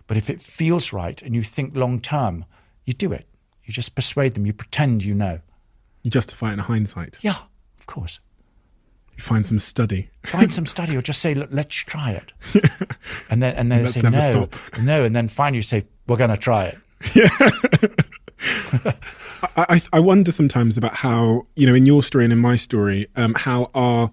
But if it feels right and you think long term, you do it. You just persuade them. You pretend you know. You justify it in hindsight. Yeah, of course. You find some study. Or just say, look, let's try it. And then they say, no. And then finally you say, we're going to try it. Yeah. I wonder sometimes about how, in your story and in my story, how our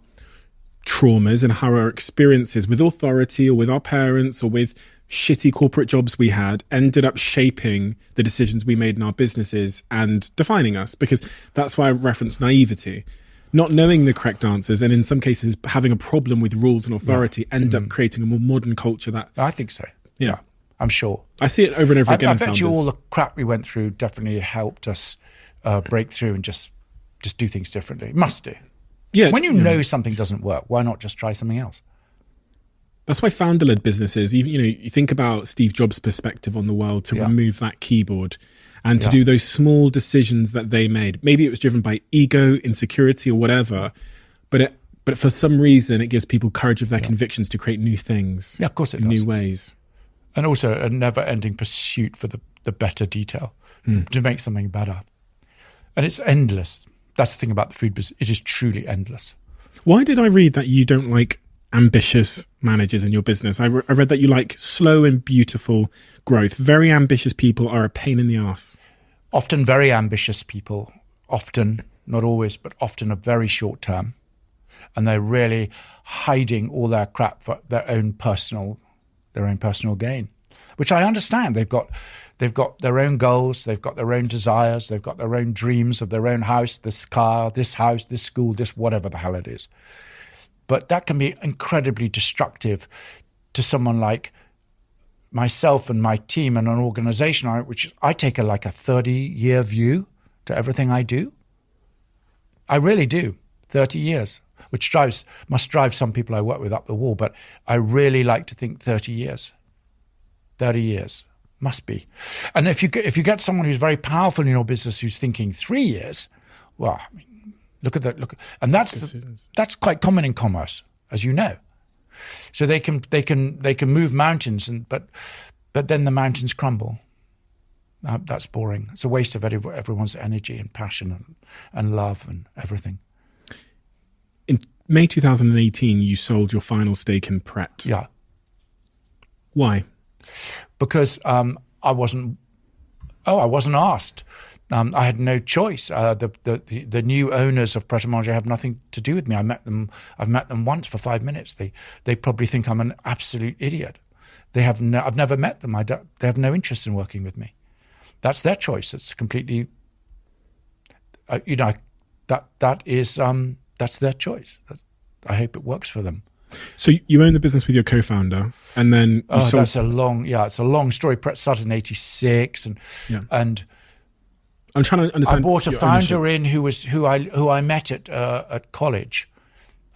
traumas and how our experiences with authority or with our parents or with shitty corporate jobs we had ended up shaping the decisions we made in our businesses and defining us. Because that's why I referenced naivety. Not knowing the correct answers, and in some cases having a problem with rules and authority, end up creating a more modern culture that... I think so. Yeah. I'm sure. I see it over and over again. I bet you all the crap we went through definitely helped us break through and just do things differently. It must do. Yeah. When you know something doesn't work, why not just try something else? That's why founder-led businesses, even, you think about Steve Jobs' perspective on the world to remove that keyboard and to do those small decisions that they made. Maybe it was driven by ego, insecurity, or whatever, but for some reason it gives people courage of their convictions to create new things. Yeah, of course it does. New ways. And also a never-ending pursuit for the better detail, to make something better. And it's endless. That's the thing about the food business. It is truly endless. Why did I read that you don't like ambitious managers in your business? I read that you like slow and beautiful growth. Very ambitious people are a pain in the ass. Often very ambitious people, often, not always, but often are very short term. And they're really hiding all their crap for their own personal gain, which I understand. They've got their own goals, they've got their own desires, they've got their own dreams of their own house, this car, this house, this school, this whatever the hell it is. But that can be incredibly destructive to someone like myself and my team and an organization, which I take a 30-year view to everything I do. I really do, 30 years, which must drive some people I work with up the wall, but I really like to think 30 years. 30 years, must be. And if you get someone who's very powerful in your business who's thinking 3 years, well, I mean, look at that. And that's quite common in commerce, as you know. So they can move mountains, but then the mountains crumble. That's boring. It's a waste of everyone's energy and passion and love and everything. In May 2018, you sold your final stake in Pret. Yeah. Why? Because I wasn't asked. I had no choice. The new owners of Pret a Manger have nothing to do with me. I've met them once for 5 minutes. They probably think I'm an absolute idiot. I've never met them. They have no interest in working with me. That's their choice. It's completely, that's their choice. I hope it works for them. So you own the business with your co-founder, and then it's a long story. Pret started in '86, and I'm trying to understand. I brought a founder in who I met at college,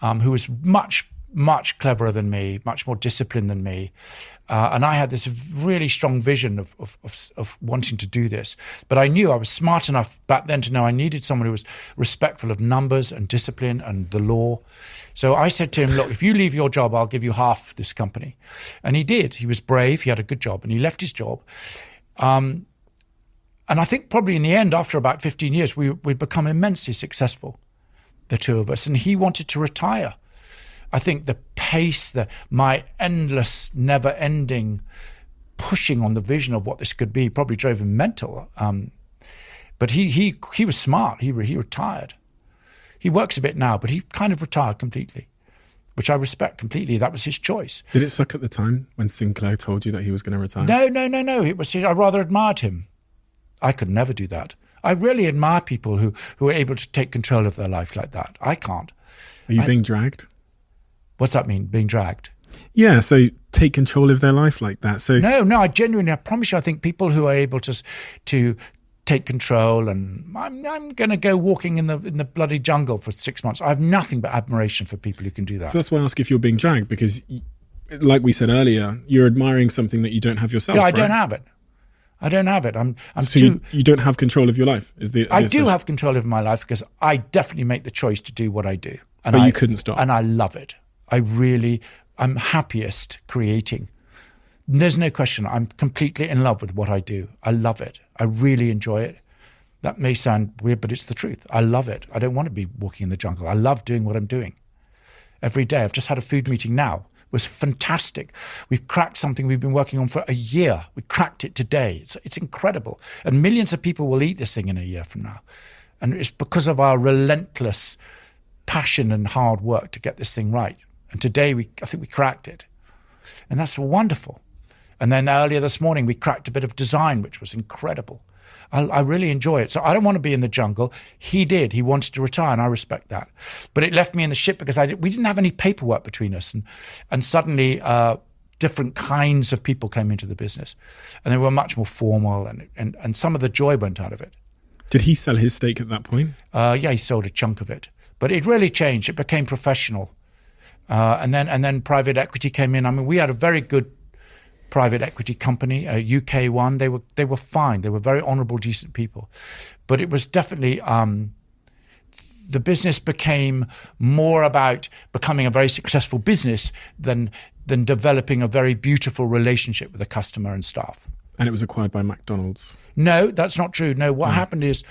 who was much cleverer than me, much more disciplined than me, and I had this really strong vision of wanting to do this. But I knew I was smart enough back then to know I needed someone who was respectful of numbers and discipline and the law. So I said to him, look, if you leave your job, I'll give you half this company. And he did. He was brave. He had a good job, and he left his job. And I think probably in the end, after about 15 years, we'd become immensely successful, the two of us. And he wanted to retire. I think the pace, my endless, never-ending pushing on the vision of what this could be probably drove him mental. But he was smart. He retired. He works a bit now, but he kind of retired completely, which I respect completely. That was his choice. Did it suck at the time when Sinclair told you that he was going to retire? No. I rather admired him. I could never do that. I really admire people who are able to take control of their life like that. I can't. Are you being dragged? What's that mean, being dragged? Yeah, so take control of their life like that. So No, I promise you, I think people who are able to take control, and I'm going to go walking in the bloody jungle for 6 months. I have nothing but admiration for people who can do that. So that's why I ask if you're being dragged, because like we said earlier, you're admiring something that you don't have yourself. Yeah, I right? don't have it. I'm so too. You don't have control of your life. I do have control of my life because I definitely make the choice to do what I do. But you couldn't stop. And I love it. I'm happiest creating. There's no question. I'm completely in love with what I do. I love it. I really enjoy it. That may sound weird, but it's the truth. I love it. I don't want to be walking in the jungle. I love doing what I'm doing every day. I've just had a food meeting now. It was fantastic. We've cracked something we've been working on for a year. We cracked it today. It's incredible. And millions of people will eat this thing in a year from now. And it's because of our relentless passion and hard work to get this thing right. And today, I think we cracked it. And that's wonderful. And then earlier this morning, we cracked a bit of design, which was incredible. I really enjoy it. So I don't want to be in the jungle. He did. He wanted to retire, and I respect that. But it left me in the ship because we didn't have any paperwork between us. And suddenly, different kinds of people came into the business. And they were much more formal, and some of the joy went out of it. Did he sell his stake at that point? Yeah, he sold a chunk of it. But it really changed. It became professional. And then private equity came in. I mean, we had a very good private equity company, a UK one. They were fine. They were very honourable, decent people. But it was definitely the business became more about becoming a very successful business than developing a very beautiful relationship with the customer and staff. And it was acquired by McDonald's. No, that's not true. No, what happened is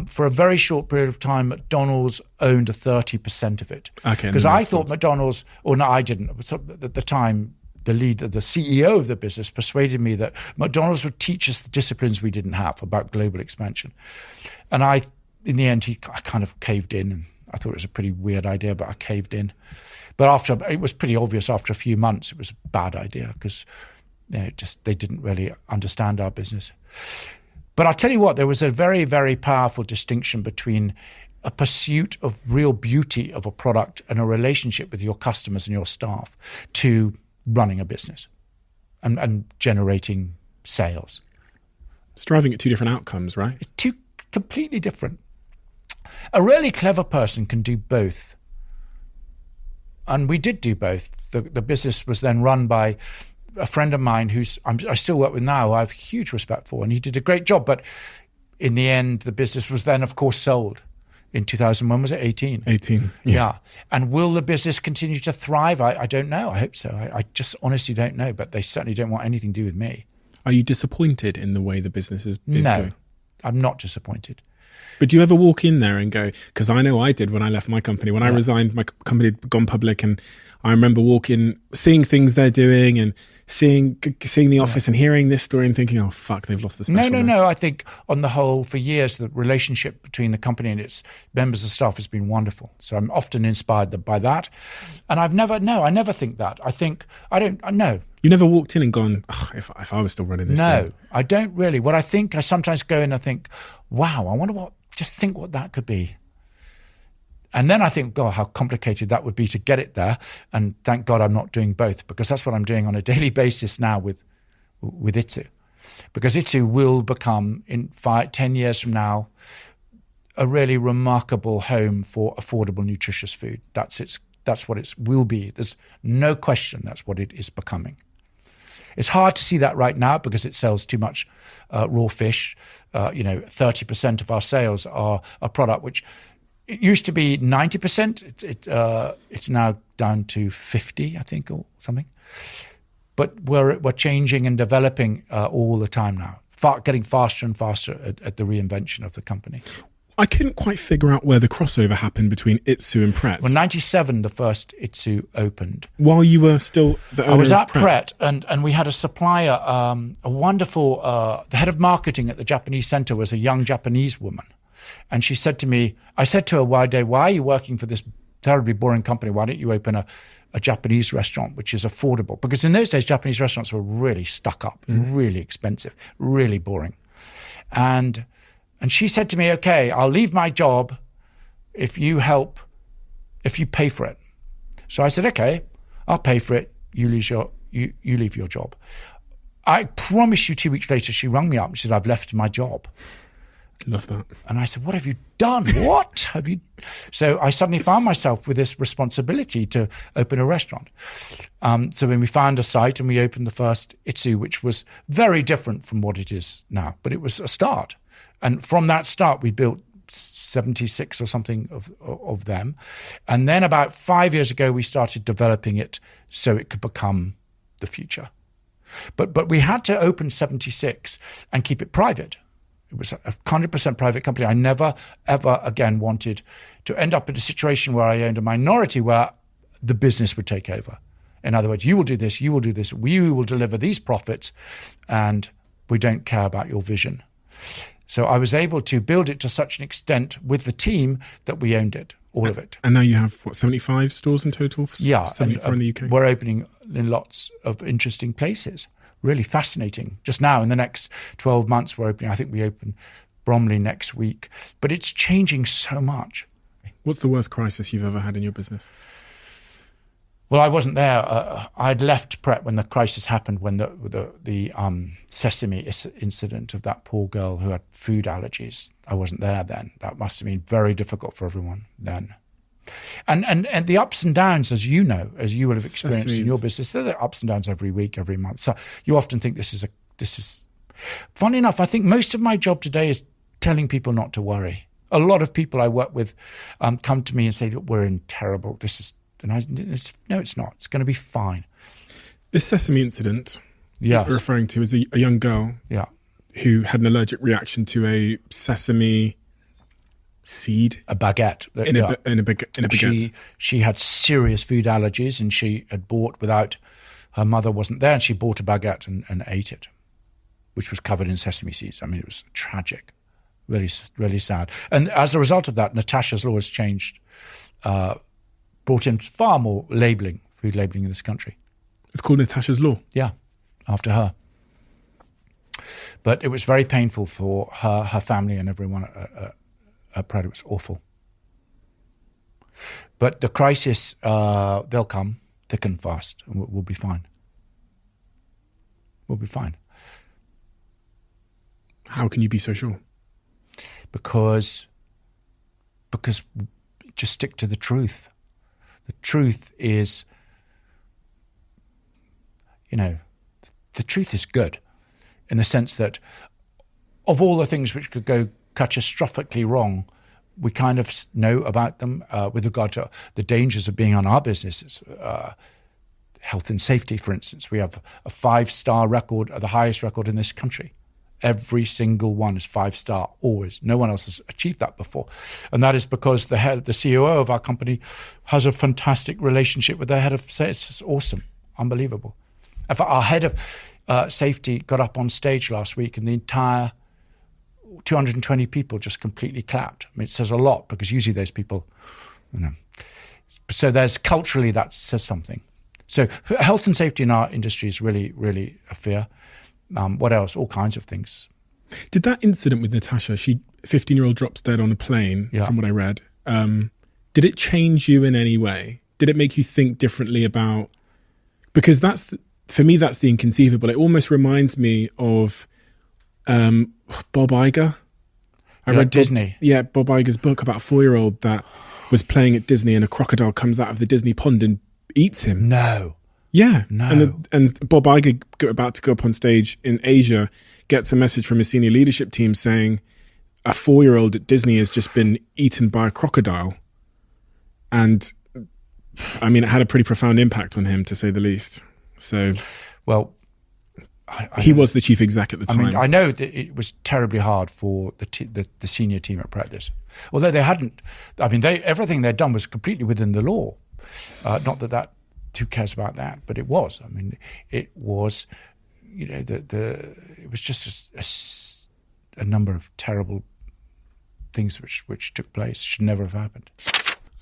for a very short period of time, McDonald's owned 30% of it. Okay. Because I thought McDonald's, or no, I didn't. At the time, the CEO of the business persuaded me that McDonald's would teach us the disciplines we didn't have about global expansion. And in the end, I kind of caved in. And I thought it was a pretty weird idea, but I caved in. But it was pretty obvious after a few months it was a bad idea because they didn't really understand our business. But I'll tell you what, there was a very, very powerful distinction between a pursuit of real beauty of a product and a relationship with your customers and your staff to running a business and generating sales. It's driving at two different outcomes, right? It's two completely different. A really clever person can do both. And we did do both. The business was then run by a friend of mine I still work with now, I have huge respect for, and he did a great job. But in the end, the business was then, of course, sold in 2001. Was it 18? 18. Yeah. And will the business continue to thrive? I don't know. I hope so. I just honestly don't know. But they certainly don't want anything to do with me. Are you disappointed in the way the business is no, going? I'm not disappointed. But do you ever walk in there and go, because I know I did when I left my company. When I resigned, my company had gone public, and I remember seeing things they're doing and seeing the office and hearing this story and thinking, oh, fuck, they've lost the specialness. No. I think on the whole, for years, the relationship between the company and its members of staff has been wonderful. So I'm often inspired by that. And I never think that. No. You never walked in and gone, oh, if I was still running this thing. I don't really. What I think, I sometimes go in and think, wow, I wonder what that could be. And then I think, God, how complicated that would be to get it there. And thank God I'm not doing both, because that's what I'm doing on a daily basis now with Itsu. Because Itsu will become, in 10 years from now, a really remarkable home for affordable, nutritious food. That's what it will be. There's no question that's what it is becoming. It's hard to see that right now because it sells too much raw fish. 30% of our sales are a product which it used to be 90%. It's now down to 50, I think, or something. But we're changing and developing all the time now, getting faster and faster at the reinvention of the company. I couldn't quite figure out where the crossover happened between Itsu and Pret. Well, 97, the first Itsu opened. While you were still the owner I was of at Pret, and we had a supplier, a wonderful, the head of marketing at the Japanese center was a young Japanese woman. And she said to me, I said to her, why are you working for this terribly boring company? Why don't you open a Japanese restaurant, which is affordable? Because in those days, Japanese restaurants were really stuck up, really expensive, really boring. And she said to me, okay, I'll leave my job if you pay for it. So I said, okay, I'll pay for it. You leave your job. I promise you 2 weeks later, she rang me up and said, I've left my job. Love that. And I said, what have you done? What have you? So I suddenly found myself with this responsibility to open a restaurant. So when we found a site and we opened the first Itsu, which was very different from what it is now, but it was a start. And from that start, we built 76 or something of them. And then about 5 years ago, we started developing it so it could become the future. But we had to open 76 and keep it private. It was a 100% private company. I never, ever again wanted to end up in a situation where I owned a minority where the business would take over. In other words, you will do this, we will deliver these profits, and we don't care about your vision. So I was able to build it to such an extent with the team that we owned it, all of it. And now you have, 75 stores in total? Yeah. 74 in the UK? We're opening in lots of interesting places. Really fascinating. Just now, in the next 12 months, we're opening. I think we open Bromley next week. But it's changing so much. What's the worst crisis you've ever had in your business? Well, I wasn't there. I'd left Pret when the crisis happened, when the sesame incident of that poor girl who had food allergies. I wasn't there then. That must have been very difficult for everyone then. And the ups and downs, as you know, as you will have experienced Sesame. in your business, there are ups and downs every week, every month. So you often think this is funny enough. I think most of my job today is telling people not to worry. A lot of people I work with come to me and say, "Look, we're in terrible. No, it's not. It's going to be fine." This Sesame incident Yes. you're referring to is a young girl Yeah. who had an allergic reaction to a sesame seed A baguette. in a baguette. She had serious food allergies, and she had bought without her mother wasn't there, and she bought a baguette and ate it, which was covered in sesame seeds. I mean, it was tragic, really, really sad. And as a result of that, Natasha's law has changed, brought in far more food labeling in this country. It's called Natasha's Law. Yeah, after her. But it was very painful for her family and everyone at Pret. It was awful. But the crisis, they'll come thick and fast, and we'll be fine. We'll be fine. How can you be so sure? Because just stick to the truth. The truth is, the truth is good in the sense that of all the things which could go catastrophically wrong, we kind of know about them with regard to the dangers of being on our businesses. Health and safety, for instance. We have a 5-star record, the highest record in this country. Every single one is 5-star, always. No one else has achieved that before. And that is because the COO of our company has a fantastic relationship with their head of sales. It's awesome, unbelievable. In fact, our head of safety got up on stage last week, and the entire 220 people just completely clapped. I mean, it says a lot, because usually those people, So there's culturally that says something. So health and safety in our industry is really, really a fear. What else? All kinds of things. Did that incident with Natasha, 15-year-old drops dead on a plane, from what I read, did it change you in any way? Did it make you think differently about... Because for me, that's the inconceivable. It almost reminds me of Bob Iger. I read Disney. Bob Iger's book about a 4-year-old that was playing at Disney, and a crocodile comes out of the Disney pond and eats him. No. Yeah. No. And Bob Iger, about to go up on stage in Asia, gets a message from his senior leadership team saying a 4-year-old at Disney has just been eaten by a crocodile. And I mean, it had a pretty profound impact on him, to say the least. So, well, he was the chief exec at the time. I mean, I know that it was terribly hard for the senior team at Pret. Although they hadn't, I mean, everything they'd done was completely within the law. Not that who cares about that, but it was. I mean, it was, it was just a number of terrible things which took place. Should never have happened.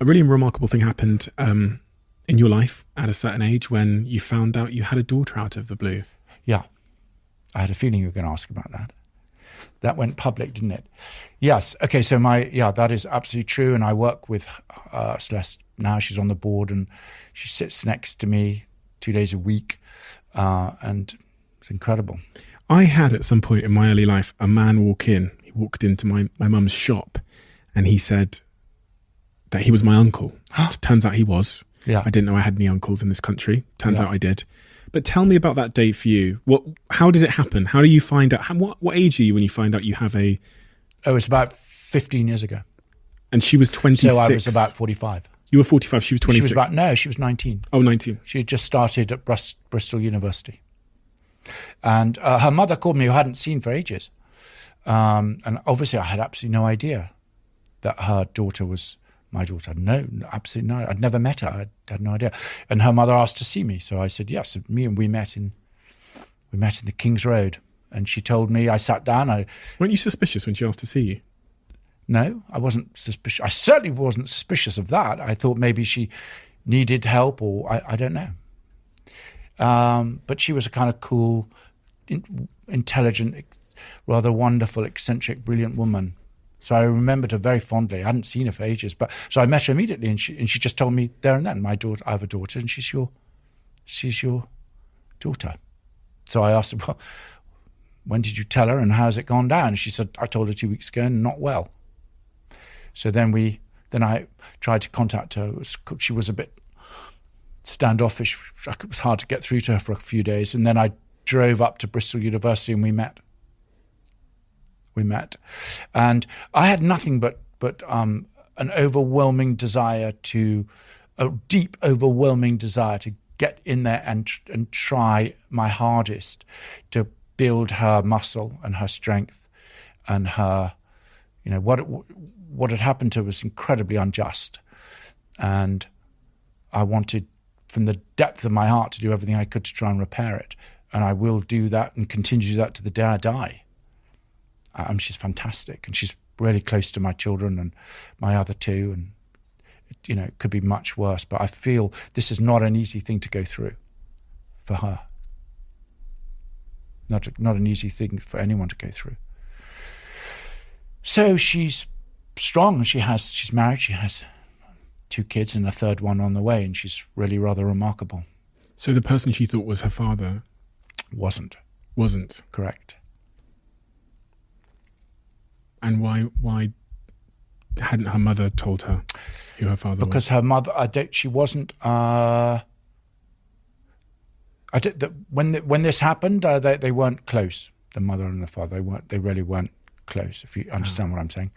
A really remarkable thing happened in your life at a certain age when you found out you had a daughter out of the blue. Yeah. I had a feeling you were going to ask about that. That went public, didn't it? Yes. Okay, so that is absolutely true. And I work with Celeste now. She's on the board, and she sits next to me 2 days a week. And it's incredible. I had, at some point in my early life, a man walk in. He walked into my mum's shop, and he said that he was my uncle. Turns out he was. Yeah. I didn't know I had any uncles in this country. Turns out I did. But tell me about that day for you. How did it happen? How do you find out? What age are you when you find out you have a... Oh, it was about 15 years ago. And she was 26. So I was about 45. You were 45, she was 26. She was 19. Oh, 19. She had just started at Bristol University. And her mother called me, who I hadn't seen for ages. And obviously I had absolutely no idea that her daughter was my daughter. No, absolutely no. I'd never met her. I had no idea. And her mother asked to see me. So I said, yes. And we met in the King's Road. And she told me, I sat down. Weren't you suspicious when she asked to see you? No, I wasn't suspicious. I certainly wasn't suspicious of that. I thought maybe she needed help, or I don't know. But she was a kind of cool, intelligent, rather wonderful, eccentric, brilliant woman. So I remembered her very fondly. I hadn't seen her for ages, so I met her immediately, and she just told me there and then, I have a daughter, and she's your daughter. So I asked her, well, when did you tell her, and how's it gone down? And she said, I told her 2 weeks ago, and not well. So then we Then I tried to contact her. She was a bit standoffish. It was hard to get through to her for a few days. And then I drove up to Bristol University and we met. And I had nothing but an overwhelming desire a deep, overwhelming desire to get in there and try my hardest to build her muscle and her strength and her, what had happened to her was incredibly unjust. And I wanted, from the depth of my heart, to do everything I could to try and repair it. And I will do that and continue to do that to the day I die. She's fantastic, and she's really close to my children and my other two, and it could be much worse, but I feel this is not an easy thing to go through for her. Not an easy thing for anyone to go through. So she's strong. She's married. She has 2 kids and a third one on the way, and she's really rather remarkable. So the person she thought was her father wasn't. Correct. And why hadn't her mother told her who her father was? Because her mother, she wasn't. When this happened, they weren't close. The mother and the father, they really weren't close. If you understand what I'm saying,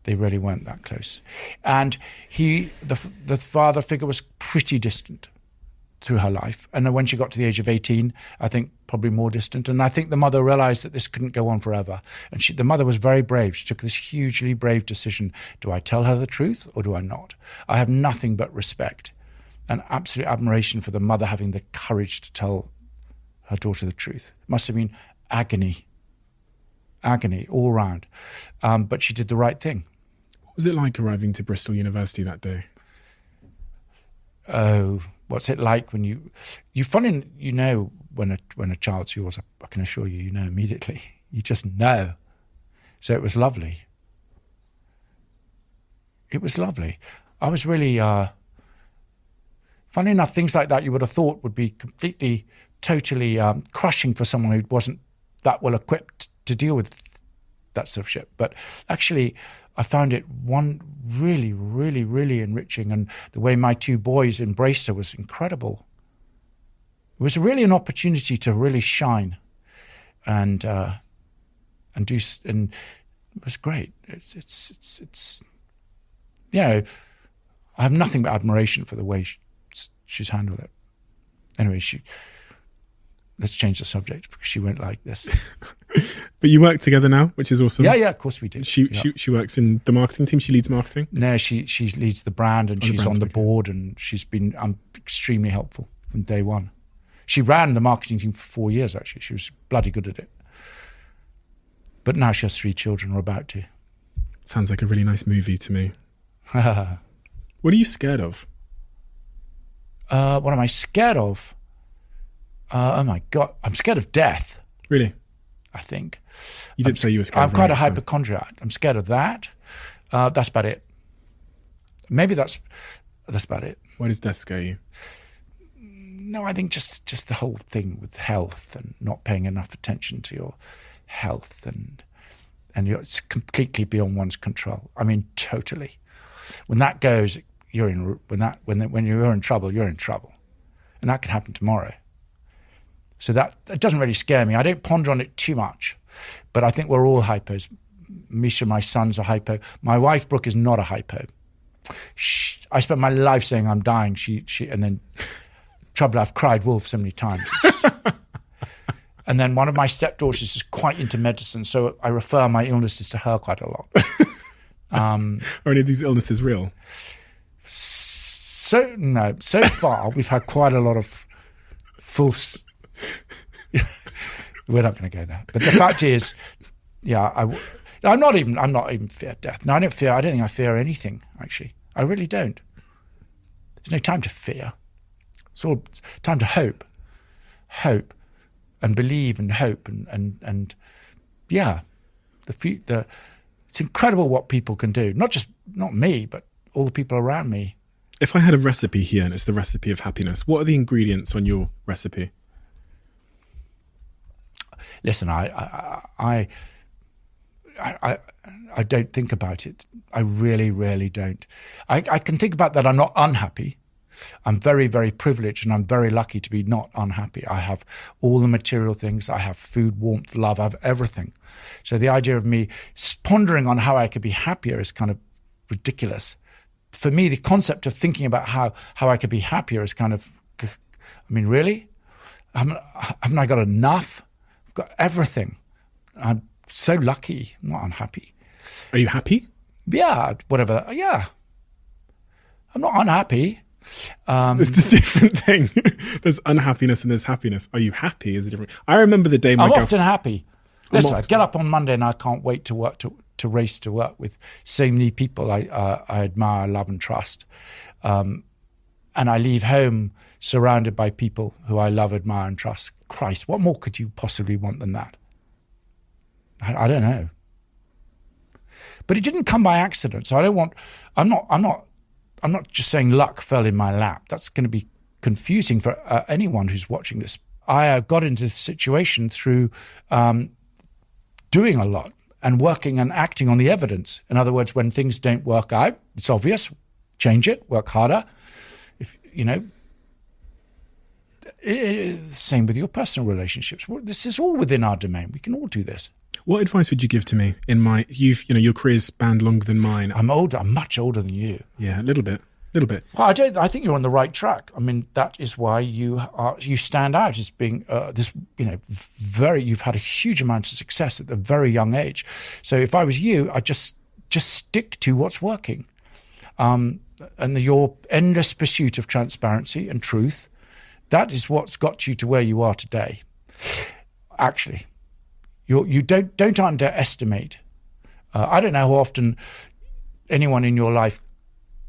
they really weren't that close. And the father figure was pretty distant through her life. And then when she got to the age of 18, I think probably more distant. And I think the mother realized that this couldn't go on forever. And the mother was very brave. She took this hugely brave decision. Do I tell her the truth or do I not? I have nothing but respect and absolute admiration for the mother having the courage to tell her daughter the truth. It must have been agony all round. But she did the right thing. What was it like arriving to Bristol University that day? Oh, what's it like when when a child's yours? I can assure you, immediately. You just know. So it was lovely. It was lovely. I was really, funny enough, things like that you would have thought would be completely, totally crushing for someone who wasn't that well equipped to deal with that sort of shit. But actually, I found it really, really, really enriching. And the way my 2 boys embraced her was incredible. It was really an opportunity to really shine and do, and it was great. It's I have nothing but admiration for the way she's handled it. Anyway, let's change the subject because she went like this. But you work together now, which is awesome. Yeah, of course we do. She works in the marketing team. She leads marketing. No, she leads the brand, and she's on the board, and she's been extremely helpful from day one. She ran the marketing team for 4 years, actually. She was bloody good at it. But now she has 3 children, or about to. Sounds like a really nice movie to me. What are you scared of? What am I scared of? Oh my God, I'm scared of death. Really? I think. You did say you were scared. I'm quite a hypochondriac. I'm scared of that. That's about it. Maybe that's about it. Why does death scare you? No, I think just the whole thing with health and not paying enough attention to your health, and it's completely beyond one's control. I mean, totally. When that goes, when you're in trouble, you're in trouble, and that can happen tomorrow. So that doesn't really scare me. I don't ponder on it too much, but I think we're all hypos. Misha, my son's a hypo. My wife, Brooke, is not a hypo. I spent my life saying I'm dying. And then trouble, I've cried wolf so many times. And then one of my stepdaughters is quite into medicine, so I refer my illnesses to her quite a lot. Are any of these illnesses real? So far we've had quite a lot of false. We're not going to go there. But the fact is, I'm not even fear death. No, I don't think I fear anything, actually. I really don't. There's no time to fear. It's all time to hope and believe and hope and it's incredible what people can do. Not me, but all the people around me. If I had a recipe here and it's the recipe of happiness, what are the ingredients on your recipe? Listen, I don't think about it. I really, really don't. I can think about that I'm not unhappy. I'm very, very privileged, and I'm very lucky to be not unhappy. I have all the material things. I have food, warmth, love. I have everything. So the idea of me pondering on how I could be happier is kind of ridiculous. For me, the concept of thinking about how I could be happier is kind of, I mean, really? Haven't I got enough? I've got everything. I'm so lucky. I'm not unhappy. Are you happy? Yeah, whatever. Yeah. I'm not unhappy. It's a different thing. There's unhappiness and there's happiness. Are you happy is a different. I remember the day I'm often happy. Listen, I get up on Monday and I can't wait to work to race to work with so many people I admire, love, and trust. And I leave home surrounded by people who I love, admire, and trust. Christ, what more could you possibly want than that? I don't know. But it didn't come by accident. So I'm not just saying luck fell in my lap. That's going to be confusing for anyone who's watching this. I got into this situation through doing a lot and working and acting on the evidence. In other words, when things don't work out, it's obvious, change it, work harder. If you know, same with your personal relationships. Well, this is all within our domain. We can all do this. What advice would you give to me in my? Your career's spanned longer than mine. I'm older. I'm much older than you. Yeah, a little bit. Well, I think you're on the right track. I mean, that is why you stand out as being you've had a huge amount of success at a very young age. So if I was you, I'd just stick to what's working, and your endless pursuit of transparency and truth. That is what's got you to where you are today. Actually, you don't underestimate. I don't know how often anyone in your life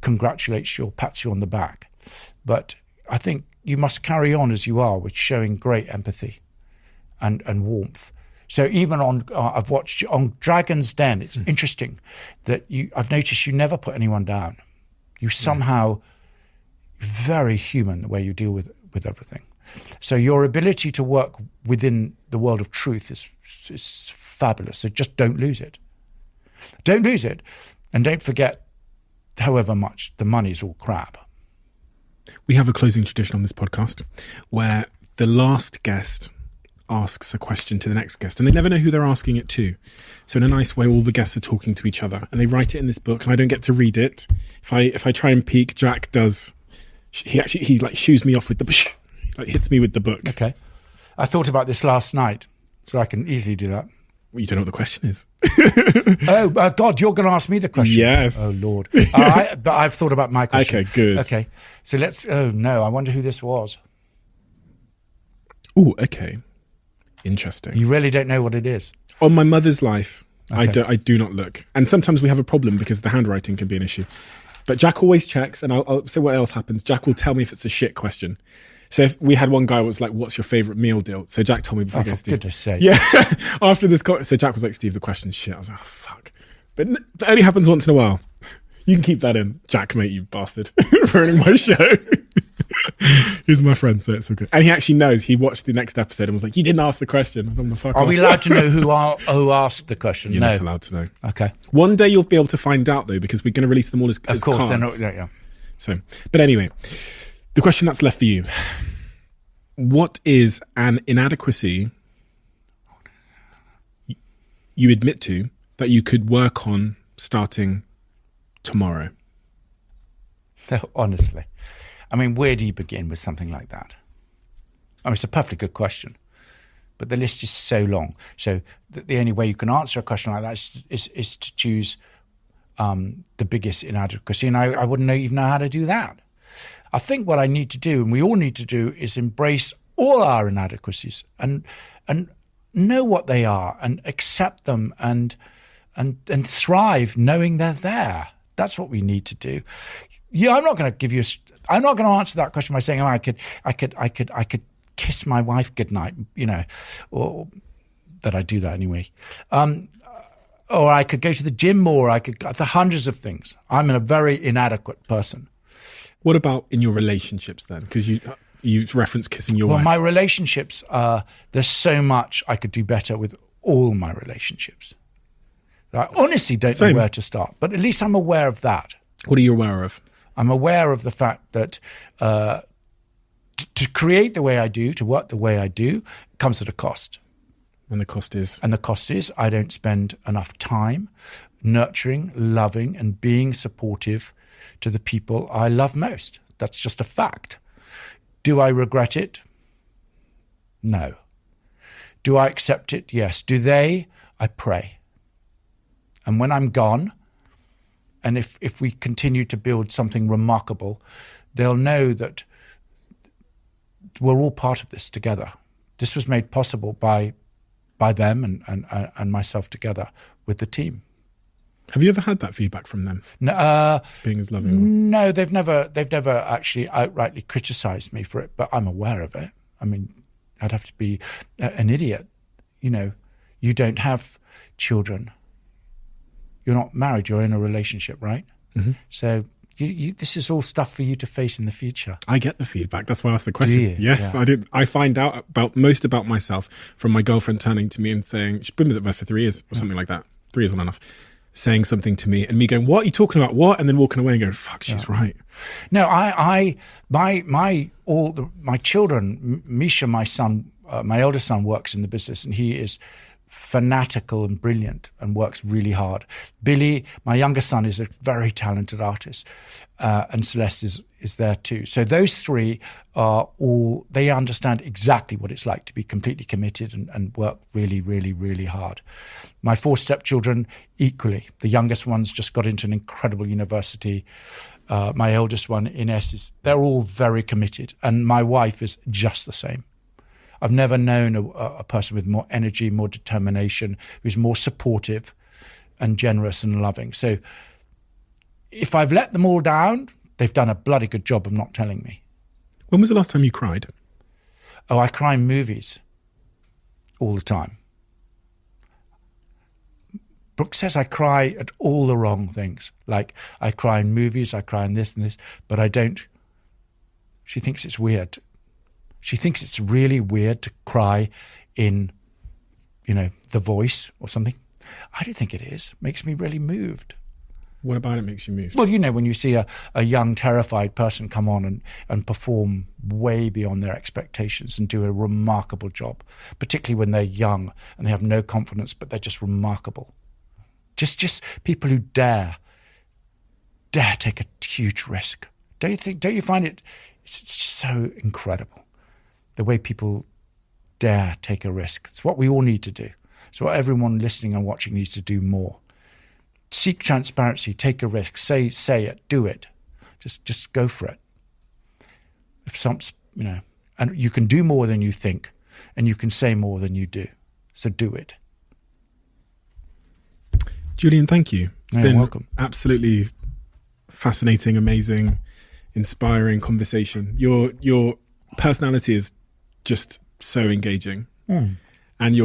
congratulates you or pats you on the back, but I think you must carry on as you are with showing great empathy and warmth. So even I've watched on Dragon's Den, it's interesting that I've noticed you never put anyone down. You somehow very human the way you deal with everything. So your ability to work within the world of truth is fabulous. So just don't lose it. Don't lose it, and don't forget. However much the money's all crap. We have a closing tradition on this podcast where the last guest asks a question to the next guest, and they never know who they're asking it to. So in a nice way, all the guests are talking to each other, and they write it in this book, and I don't get to read it. If I try and peek, Jack does. He like shoos me off with he like hits me with the book. Okay, I thought about this last night, so I can easily do that. Well, you don't know what the question is. Oh, God, you're going to ask me the question. Yes. Oh, Lord. But I've thought about my question. Okay, good. Okay, so oh, no, I wonder who this was. Oh, okay. Interesting. You really don't know what it is? On my mother's life, Okay. I do not look. And sometimes we have a problem because the handwriting can be an issue. But Jack always checks, and I'll say what else happens. Jack will tell me if it's a shit question. So if we had one guy who was like, what's your favourite meal deal? So Jack told me before I guess, for goodness sake. Yeah. After this, so Jack was like, Steve, the question's shit. I was like, oh, fuck. But it only happens once in a while. You can keep that in. Jack, mate, you bastard. Ruining my show. He's my friend, so it's all good. And he actually knows. He watched the next episode and was like, you didn't ask the question. I'm the fuck Are off. we allowed to know who asked the question? You're No. not allowed to know. Okay. One day you'll be able to find out, though, because we're going to release them all as Of course, cards. they're not. Yeah. So, but anyway, the question that's left for you. What is an inadequacy you admit to that you could work on starting tomorrow? Honestly. I mean, where do you begin with something like that? I mean, it's a perfectly good question, but the list is so long. So the only way you can answer a question like that is to choose the biggest inadequacy, and I wouldn't even know how to do that. I think what I need to do, and we all need to do, is embrace all our inadequacies and know what they are and accept them and thrive knowing they're there. That's what we need to do. Yeah, I'm not going to answer that question by saying, oh, I could kiss my wife goodnight, or that I do that anyway. Or I could go to the gym more. The hundreds of things. I'm a very inadequate person. What about in your relationships then? Because you referenced kissing your wife. Well, my relationships, there's so much I could do better with all my relationships. I honestly don't know where to start, but at least I'm aware of that. What are you aware of? I'm aware of the fact that to create the way I do, to work the way I do, comes at a cost. And the cost is? And the cost is I don't spend enough time nurturing, loving, and being supportive to the people I love most. That's just a fact. Do I regret it? No. Do I accept it? Yes. Do they? I pray. And when I'm gone, and if we continue to build something remarkable, they'll know that we're all part of this together. This was made possible by them and myself together with the team. Have you ever had that feedback from them? No, being as loving? No, they've never actually outrightly criticised me for it, but I'm aware of it. I mean, I'd have to be an idiot. You know, you don't have children. You're not married. You're in a relationship, right? Mm-hmm. So this is all stuff for you to face in the future. I get the feedback. That's why I asked the question. Do you? Yes, yeah. I did. I find out most about myself from my girlfriend turning to me and saying, she's been with her for 3 years or something like that. 3 years not enough. Saying something to me and me going, what are you talking about? What? And then walking away and going, fuck, she's right. No, my children, Misha, my son, my eldest son works in the business, and he is fanatical and brilliant and works really hard. Billy, my younger son, is a very talented artist, and Celeste is there too. So those three are all, they understand exactly what it's like to be completely committed and work really, really, really hard. My 4 stepchildren, equally. The youngest one's just got into an incredible university. My eldest one, Ines, they're all very committed. And my wife is just the same. I've never known a person with more energy, more determination, who's more supportive and generous and loving. So if I've let them all down, they've done a bloody good job of not telling me. When was the last time you cried? Oh, I cry in movies all the time. Brooke says I cry at all the wrong things. Like, I cry in movies, I cry in this and this, but I don't. She thinks it's weird. She thinks it's really weird to cry in, The Voice or something. I don't think it is. It makes me really moved. What about it makes you moved? Well, when you see a young, terrified person come on and perform way beyond their expectations and do a remarkable job, particularly when they're young and they have no confidence, but they're just remarkable. Just people who dare take a huge risk. Don't you find it? It's just so incredible. The way people dare take a risk. It's what we all need to do. It's what everyone listening and watching needs to do more. Seek transparency, take a risk, say it, do it. Just go for it. And you can do more than you think, and you can say more than you do. So do it. Julian, thank you. It's You're been welcome. Absolutely fascinating, amazing, inspiring conversation. Your personality is just so engaging. And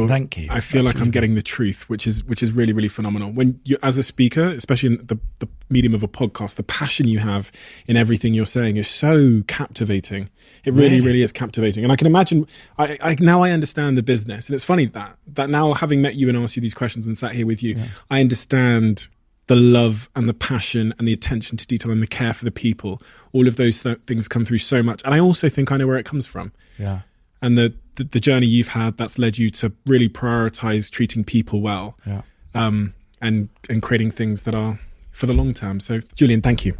thank you. I feel like I'm getting the truth, which is really, really phenomenal. When you, as a speaker, especially in the medium of a podcast, the passion you have in everything you're saying is so captivating. It really, really is captivating. And I can imagine, now I understand the business. And it's funny that now, having met you and asked you these questions and sat here with you, I understand the love and the passion and the attention to detail and the care for the people. All of those things come through so much. And I also think I know where it comes from. Yeah. And the journey you've had that's led you to really prioritize treating people well, and creating things that are for the long term. So, Julian, thank you.